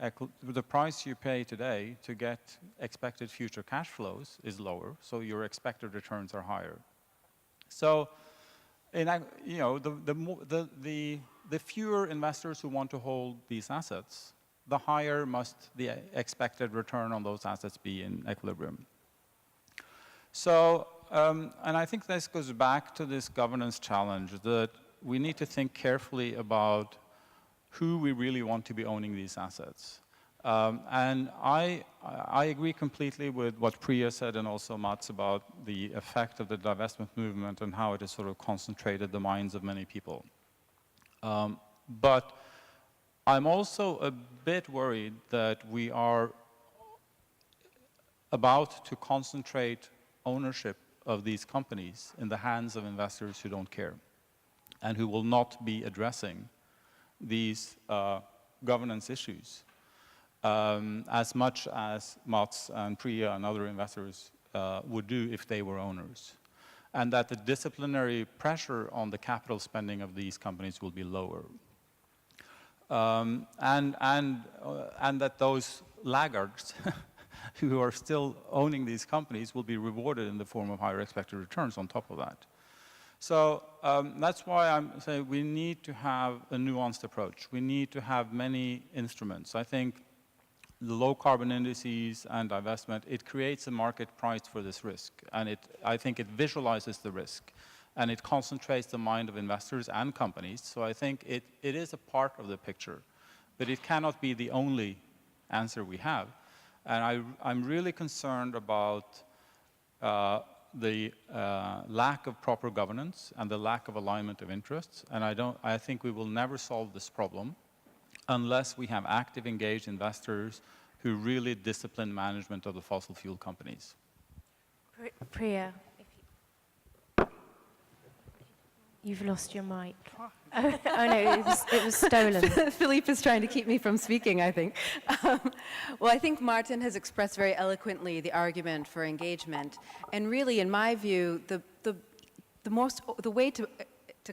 price you pay today to get expected future cash flows is lower, so your expected returns are higher. So, you know, the fewer investors who want to hold these assets, the higher must the expected return on those assets be in equilibrium. So, and I think this goes back to this governance challenge that we need to think carefully about who we really want to be owning these assets. And I agree completely with what Priya said and also Mats about the effect of the divestment movement and how it has sort of concentrated the minds of many people. But I'm also a bit worried that we are about to concentrate ownership of these companies in the hands of investors who don't care and who will not be addressing these governance issues as much as Mats and Priya and other investors would do if they were owners. And that the disciplinary pressure on the capital spending of these companies will be lower. And that those laggards who are still owning these companies will be rewarded in the form of higher expected returns on top of that. So that's why I'm saying we need to have a nuanced approach. We need to have many instruments. I think the low carbon indices and divestment, it creates a market price for this risk. And I think it visualizes the risk. And it concentrates the mind of investors and companies. So I think it is a part of the picture. But it cannot be the only answer we have. And I'm really concerned about the lack of proper governance and the lack of alignment of interests. And I think we will never solve this problem unless we have active, engaged investors who really discipline management of the fossil fuel companies. Priya, you've lost your mic. Oh no, it was stolen. Philippe is trying to keep me from speaking, I think. Well, I think Martin has expressed very eloquently the argument for engagement. And really, in my view, the way to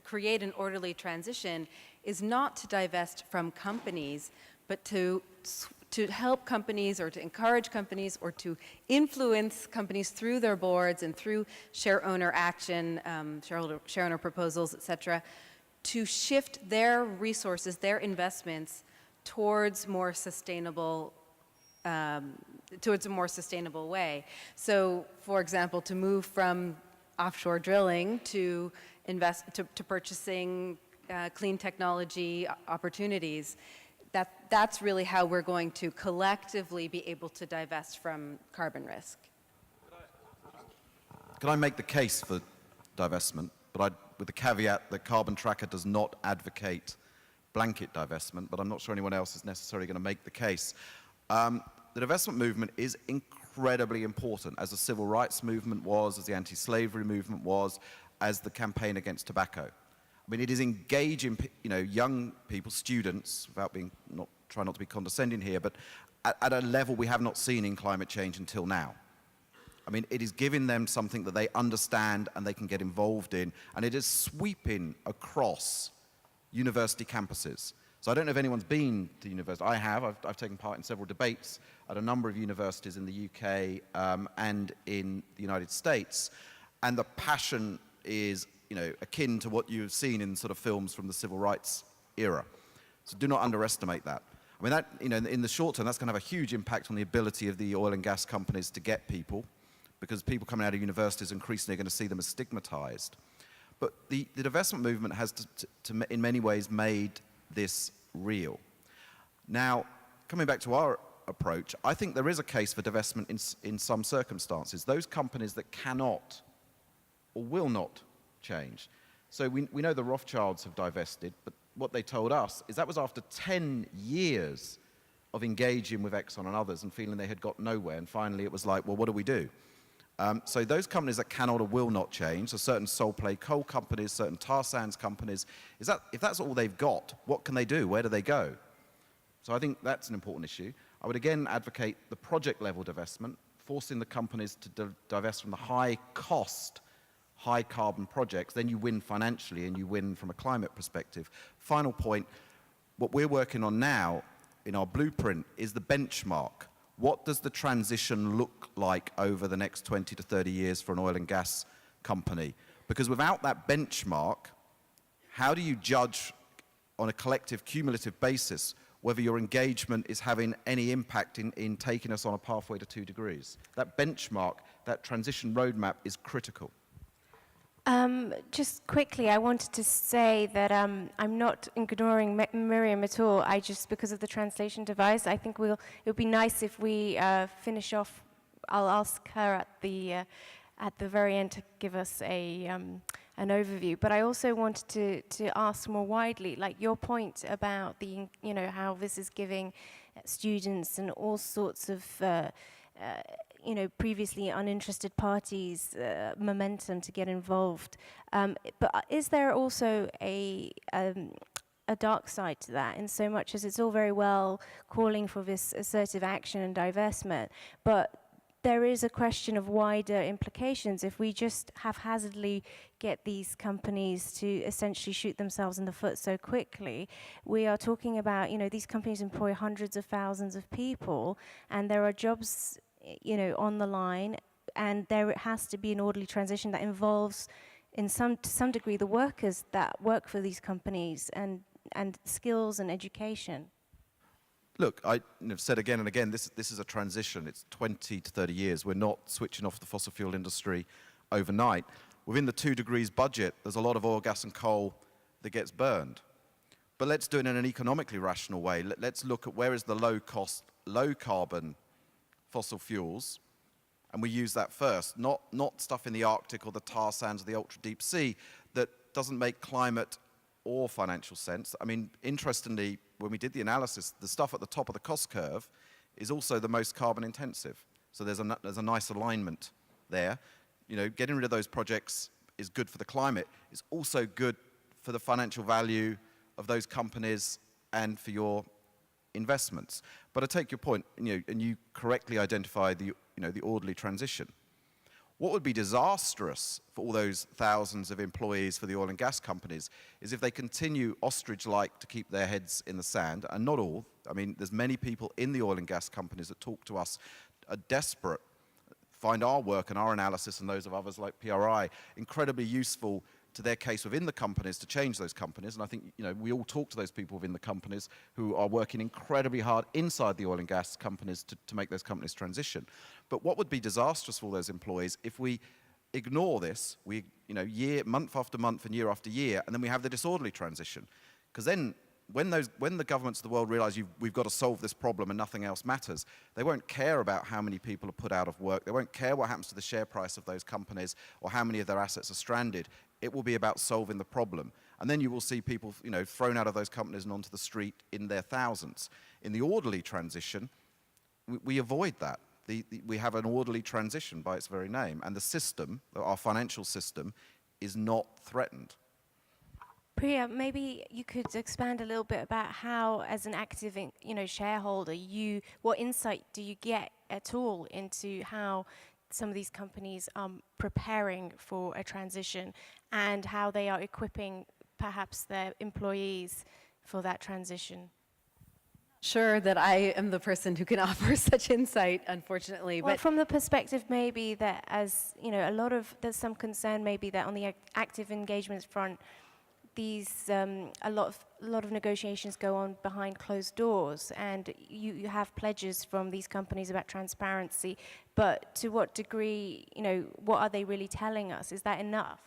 create an orderly transition is not to divest from companies, but to help companies or to encourage companies or to influence companies through their boards and through share owner action, share owner proposals, et cetera, to shift their resources, their investments towards more sustainable, towards a more sustainable way. So, for example, to move from offshore drilling to purchasing clean technology opportunities. That's really how we're going to collectively be able to divest from carbon risk. Can I make the case for divestment, but with the caveat that Carbon Tracker does not advocate blanket divestment, but I'm not sure anyone else is necessarily going to make the case. The divestment movement is incredibly important, as the civil rights movement was, as the anti-slavery movement was, as the campaign against tobacco. I mean, it is engaging, young people, students, without trying not to be condescending here, but at a level we have not seen in climate change until now. I mean, it is giving them something that they understand and they can get involved in, and it is sweeping across university campuses. So I don't know if anyone's been to university. I have. I've taken part in several debates at a number of universities in the UK and in the United States, and the passion is akin to what you've seen in sort of films from the civil rights era. So do not underestimate that. I mean, that, in the short term, that's going to have a huge impact on the ability of the oil and gas companies to get people, because people coming out of universities increasingly are going to see them as stigmatized. But the divestment movement has, in many ways, made this real. Now, coming back to our approach, I think there is a case for divestment in some circumstances. Those companies that cannot or will not change. So we know the Rothschilds have divested, but what they told us is that was after 10 years of engaging with Exxon and others and feeling they had got nowhere, and finally it was like, well, what do we do? So those companies that cannot or will not change, so certain sole play coal companies, certain tar sands companies, if that's all they've got, what can they do? Where do they go? So I think that's an important issue. I would again advocate the project level divestment, forcing the companies to divest from the high cost, high carbon projects. Then you win financially and you win from a climate perspective. Final point, what we're working on now in our blueprint is the benchmark. What does the transition look like over the next 20 to 30 years for an oil and gas company? Because without that benchmark, how do you judge on a collective, cumulative basis whether your engagement is having any impact in taking us on a pathway to 2 degrees? That benchmark, that transition roadmap is critical. Just quickly, I wanted to say that I'm not ignoring Miriam at all. Because of the translation device, I think it would be nice if we finish off. I'll ask her at the very end to give us an overview. But I also wanted to ask more widely, like your point about how this is giving students and all sorts of previously uninterested parties momentum to get involved. But is there also a dark side to that, in so much as it's all very well calling for this assertive action and divestment, but there is a question of wider implications if we just haphazardly get these companies to essentially shoot themselves in the foot so quickly. We are talking about, these companies employ hundreds of thousands of people, and there are jobs on the line, and there has to be an orderly transition that involves, to some degree, the workers that work for these companies and skills and education. Look, I've said again and again, this is a transition. It's 20 to 30 years. We're not switching off the fossil fuel industry overnight. Within the 2 degrees budget, there's a lot of oil, gas, and coal that gets burned. But let's do it in an economically rational way. Let's look at where is the low-cost, low-carbon fossil fuels, and we use that first, not stuff in the Arctic or the tar sands of the ultra-deep sea that doesn't make climate or financial sense. I mean, interestingly, when we did the analysis, the stuff at the top of the cost curve is also the most carbon intensive. So there's a nice alignment there. Getting rid of those projects is good for the climate. It's also good for the financial value of those companies and for your investments. But I take your point, and you correctly identify the orderly transition. What would be disastrous for all those thousands of employees for the oil and gas companies is if they continue ostrich-like to keep their heads in the sand, and not all. I mean, there's many people in the oil and gas companies that talk to us, are desperate, find our work and our analysis and those of others like PRI incredibly useful to their case within the companies to change those companies. And I think, we all talk to those people within the companies who are working incredibly hard inside the oil and gas companies to make those companies transition. But what would be disastrous for all those employees if we ignore this, month after month and year after year, and then we have the disorderly transition? Because then when the governments of the world realize we've got to solve this problem and nothing else matters, they won't care about how many people are put out of work. They won't care what happens to the share price of those companies or how many of their assets are stranded. It will be about solving the problem. And then you will see people, thrown out of those companies and onto the street in their thousands. In the orderly transition, we avoid that. We have an orderly transition by its very name. And the system, our financial system, is not threatened. Priya, maybe you could expand a little bit about how, as an active, shareholder, what insight do you get at all into how some of these companies are preparing for a transition and how they are equipping perhaps their employees for that transition? Sure that I am the person who can offer such insight, unfortunately. Well, but from the perspective maybe that, as there's some concern maybe that on the active engagement front, a lot of negotiations go on behind closed doors, and you have pledges from these companies about transparency. But to what degree, what are they really telling us? Is that enough?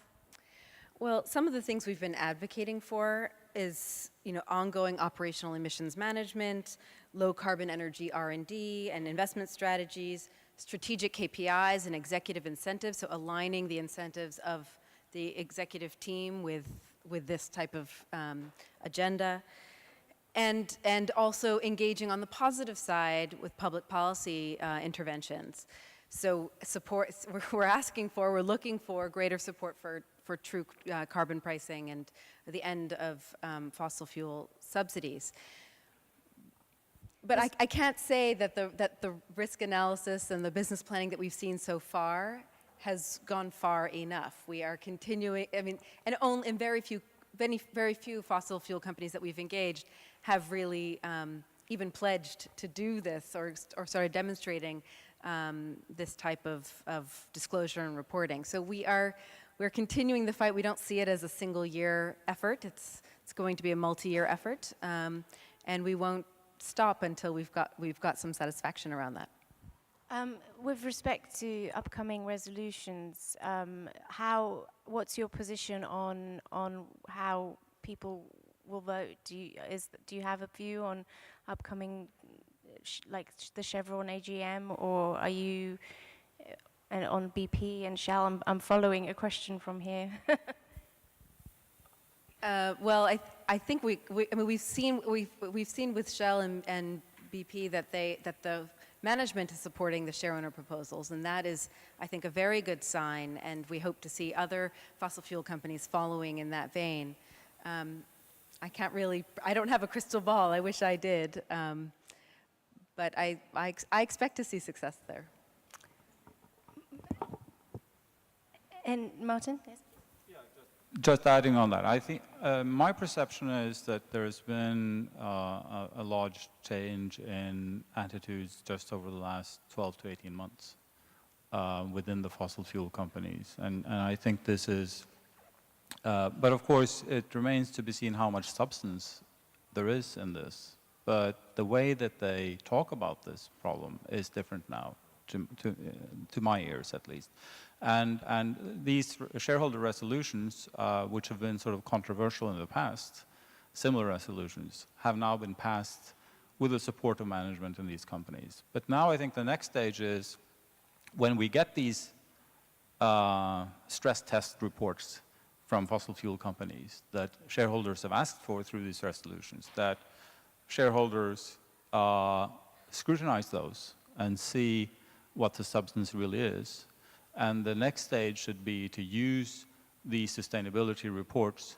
Well, some of the things we've been advocating for is, ongoing operational emissions management, low carbon energy R&D and investment strategies, strategic KPIs and executive incentives, so aligning the incentives of the executive team with this type of agenda, and also engaging on the positive side with public policy interventions. So support, we're looking for greater support for true carbon pricing and the end of fossil fuel subsidies. But I can't say that the risk analysis and the business planning that we've seen so far has gone far enough. We are continuing, I mean, and very few fossil fuel companies that we've engaged have really even pledged to do this or started demonstrating this type of disclosure and reporting. So we're continuing the fight. We don't see it as a single year effort. It's going to be a multi-year effort, and we won't stop until we've got some satisfaction around that. With respect to upcoming resolutions, what's your position on how people will vote? Do you have a view on upcoming, like the Chevron AGM, or are you on BP and Shell? I'm following a question from here. Well, I think we've seen with Shell and BP that the management is supporting the share owner proposals, and that is, I think, a very good sign, and we hope to see other fossil fuel companies following in that vein. I don't have a crystal ball. I wish I did, but I expect to see success there. And Martin? Yes. Just adding on that, I think my perception is that there's been a large change in attitudes just over the last 12 to 18 months within the fossil fuel companies. And I think this is, but of course, it remains to be seen how much substance there is in this. But the way that they talk about this problem is different now, to my ears at least. And these shareholder resolutions, which have been sort of controversial in the past, similar resolutions, have now been passed with the support of management in these companies. But now I think the next stage is when we get these stress test reports from fossil fuel companies that shareholders have asked for through these resolutions, that shareholders scrutinize those and see what the substance really is. And the next stage should be to use the sustainability reports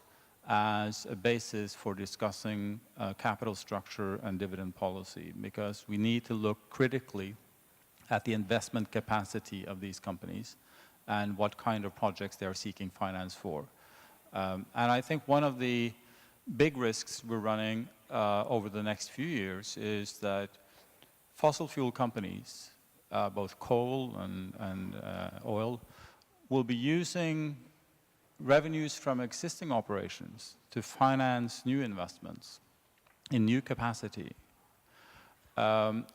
as a basis for discussing capital structure and dividend policy, because we need to look critically at the investment capacity of these companies and what kind of projects they are seeking finance for. And I think one of the big risks we're running over the next few years is that fossil fuel companies, both coal and oil, will be using revenues from existing operations to finance new investments in new capacity,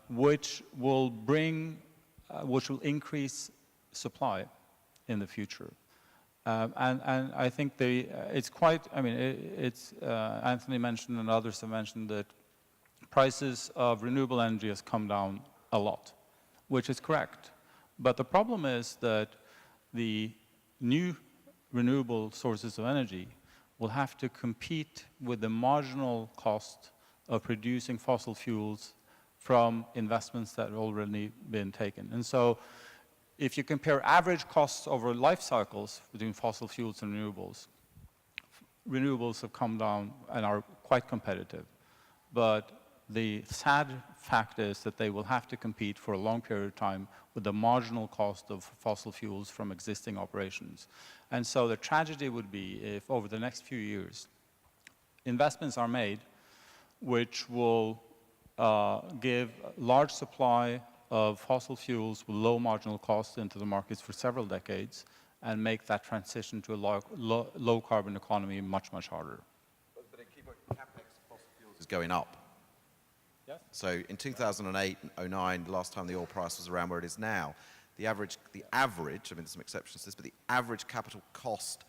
which will increase supply in the future. And I think it's quite, I mean, Anthony mentioned and others have mentioned that prices of renewable energy has come down a lot, which is correct. But the problem is that the new renewable sources of energy will have to compete with the marginal cost of producing fossil fuels from investments that have already been taken. And so if you compare average costs over life cycles between fossil fuels and renewables, renewables have come down and are quite competitive. But the sad fact is that they will have to compete for a long period of time with the marginal cost of fossil fuels from existing operations. And so the tragedy would be if over the next few years, investments are made which will give large supply of fossil fuels with low marginal costs into the markets for several decades and make that transition to a low carbon economy much, much harder. But CapEx fossil fuels is going up. Yes. So in 2008 and 09, the last time the oil price was around where it is now, the average, I mean, there's some exceptions to this, but the average capital cost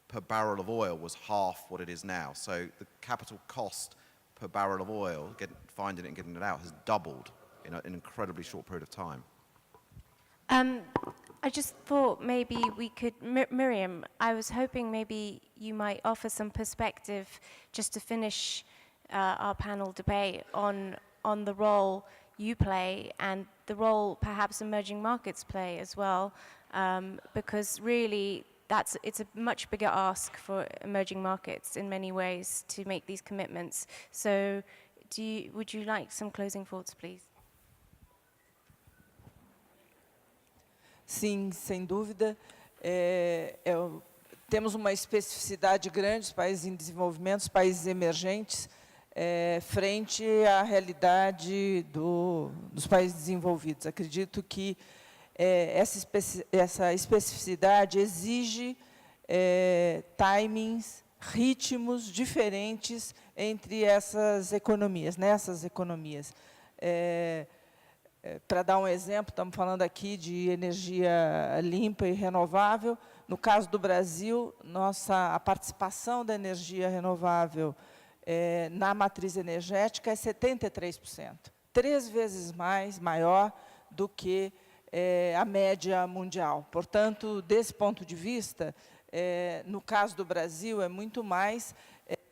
per barrel of oil was half what it is now. So the capital cost per barrel of oil, finding it and getting it out, has doubled in an incredibly short period of time. I just thought maybe we could, Miriam, I was hoping maybe you might offer some perspective just to finish our panel debate on the role you play and the role perhaps emerging markets play as well, because really it's a much bigger ask for emerging markets in many ways to make these commitments. So would you like some closing thoughts, please? Sim, sem dúvida. Temos uma especificidade grande, os países em desenvolvimento, os países emergentes, frente à realidade dos países desenvolvidos. Acredito que essa especificidade exige timings, ritmos diferentes entre essas economias, nessas economias. Para dar um exemplo, estamos falando aqui de energia limpa e renovável. No caso do Brasil, a participação da energia renovável na matriz energética é 73%, 3 vezes maior do que a média mundial. Portanto, desse ponto de vista, no caso do Brasil, é muito mais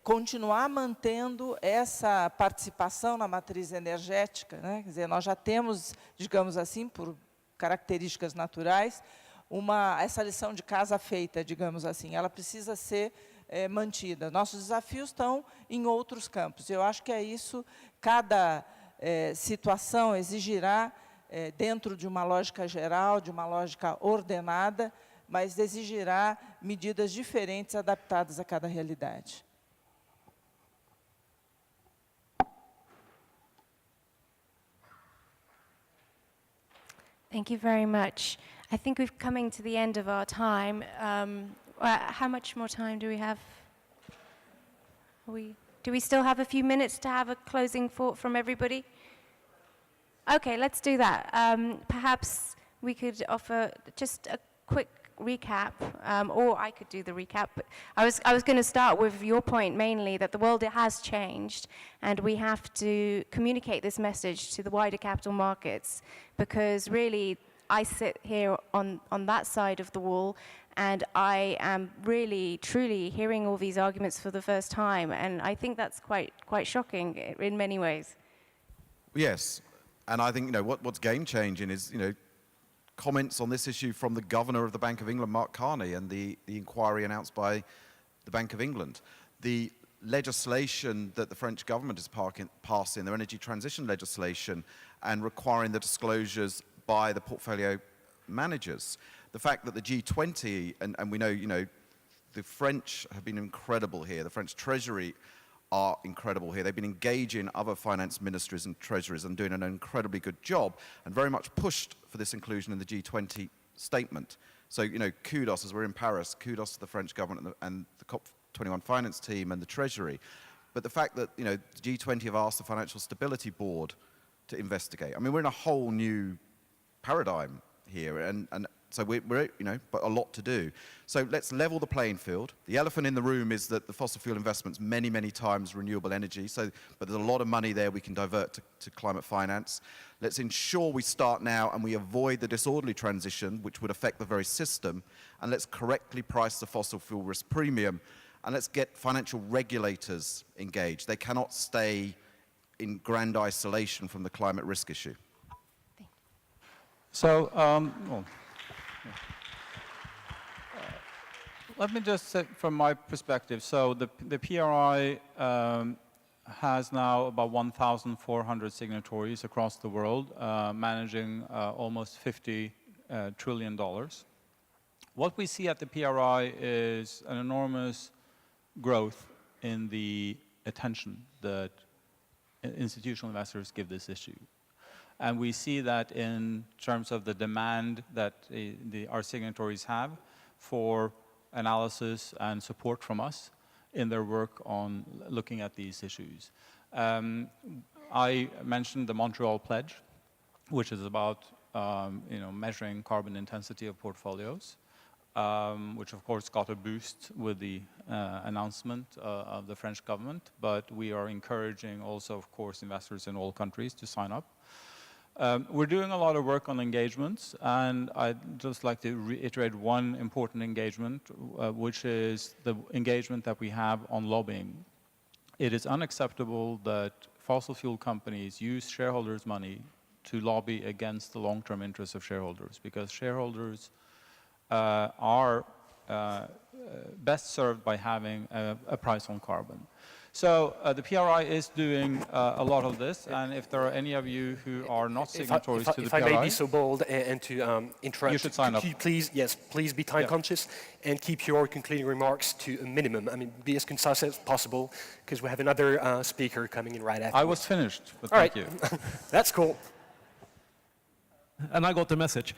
continuar mantendo essa participação na matriz energética, né? Quer dizer, nós já temos, digamos assim, por características naturais, essa lição de casa feita, digamos assim. Ela precisa ser mantida. Nossos desafios estão em outros campos. Eu acho que é isso, cada situação exigirá, dentro de uma lógica geral, de uma lógica ordenada, mas exigirá medidas diferentes adaptadas a cada realidade. Thank you very much. I think we're coming to the end of our time. How much more time do we have? Do we still have a few minutes to have a closing thought from everybody? Okay, let's do that. Perhaps we could offer just a quick recap, or I could do the recap. But I was going to start with your point mainly, that the world has changed, and we have to communicate this message to the wider capital markets, because really I sit here on that side of the wall, and I am really, truly hearing all these arguments for the first time, and I think that's quite shocking in many ways. Yes, and I think what's game-changing is comments on this issue from the Governor of the Bank of England, Mark Carney, and the inquiry announced by the Bank of England. The legislation that the French government is passing, their energy transition legislation, and requiring the disclosures by the portfolio managers. The fact that the G20, and we know, the French have been incredible here. The French Treasury are incredible here. They've been engaging other finance ministries and treasuries and doing an incredibly good job, and very much pushed for this inclusion in the G20 statement. So, kudos, as we're in Paris, kudos to the French government and the COP21 finance team and the Treasury. But the fact that, the G20 have asked the Financial Stability Board to investigate. I mean, we're in a whole new paradigm here, and so we're but a lot to do. So let's level the playing field. The elephant in the room is that the fossil fuel investments, many, many times renewable energy, but there's a lot of money there we can divert to climate finance. Let's ensure we start now and we avoid the disorderly transition, which would affect the very system, and let's correctly price the fossil fuel risk premium, and let's get financial regulators engaged. They cannot stay in grand isolation from the climate risk issue. So, let me just say from my perspective, so the PRI has now about 1,400 signatories across the world, managing almost $50 trillion. What we see at the PRI is an enormous growth in the attention that institutional investors give this issue. And we see that in terms of the demand that our signatories have for analysis and support from us in their work on looking at these issues. I mentioned the Montreal Pledge, which is about measuring carbon intensity of portfolios, which of course got a boost with the announcement of the French government, but we are encouraging also, of course, investors in all countries to sign up. We're doing a lot of work on engagements, and I'd just like to reiterate one important engagement, which is the engagement that we have on lobbying. It is unacceptable that fossil fuel companies use shareholders' money to lobby against the long-term interests of shareholders, because shareholders are best served by having a price on carbon. So the PRI is doing a lot of this, and if there are any of you who are not signatories to the PRI... If I may be so bold and to interrupt... You should sign up. Please, yes, please be time conscious and keep your concluding remarks to a minimum. I mean, be as concise as possible, because we have another speaker coming in right after. I was finished, but All thank right. you. That's cool. And I got the message.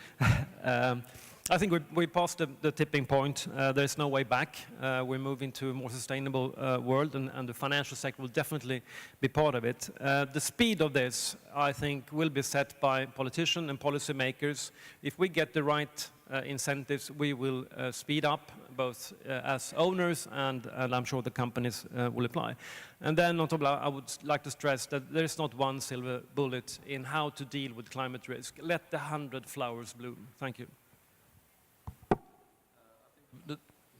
I think we passed the tipping point. There's no way back. We're moving to a more sustainable world, and the financial sector will definitely be part of it. The speed of this, I think, will be set by politicians and policymakers. If we get the right incentives, we will speed up, both as owners and I'm sure the companies will apply. And then on top of that, I would like to stress that there is not one silver bullet in how to deal with climate risk. Let the 100 flowers bloom. Thank you.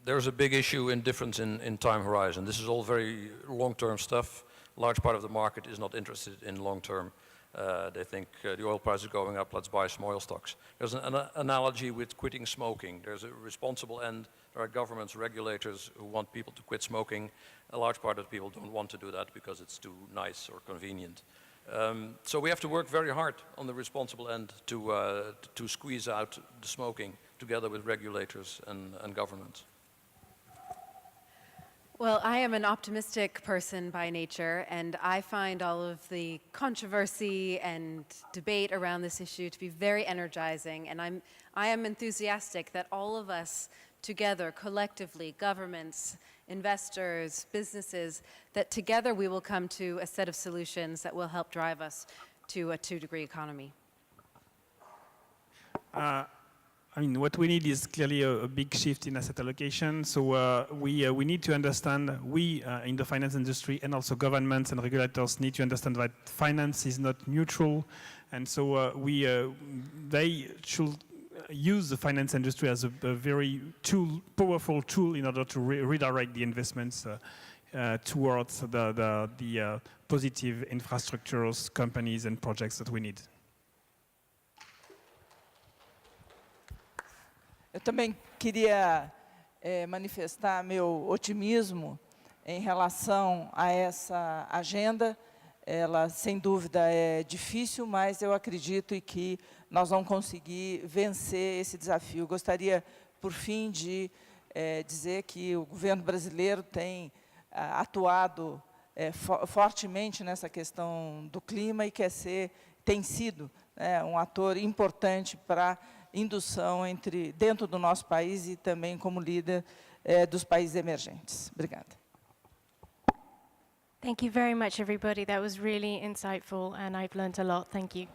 There's a big issue in difference in time horizon. This is all very long-term stuff. Large part of the market is not interested in long-term. They think the oil price is going up, let's buy some oil stocks. There's an analogy with quitting smoking. There's a responsible end. There are governments, regulators who want people to quit smoking. A large part of people don't want to do that because it's too nice or convenient. So we have to work very hard on the responsible end to squeeze out the smoking together with regulators and governments. Well, I am an optimistic person by nature, and I find all of the controversy and debate around this issue to be very energizing, and I am enthusiastic that all of us together, collectively, governments, investors, businesses, that together we will come to a set of solutions that will help drive us to a 2-degree economy. I mean, what we need is clearly a big shift in asset allocation. So we need to understand, in the finance industry and also governments and regulators need to understand that finance is not neutral. And so they should use the finance industry as a very powerful tool in order to redirect the investments towards the positive infrastructures, companies and projects that we need. Eu também queria manifestar meu otimismo em relação a essa agenda. Ela, sem dúvida, é difícil, mas eu acredito que nós vamos conseguir vencer esse desafio. Gostaria, por fim, de dizer que o governo brasileiro tem atuado fortemente nessa questão do clima e tem sido um ator importante para indução dentro do nosso país e também como líder dos países emergentes. Obrigada. Thank you very much, everybody. That was really insightful, and I've learned a lot. Thank you.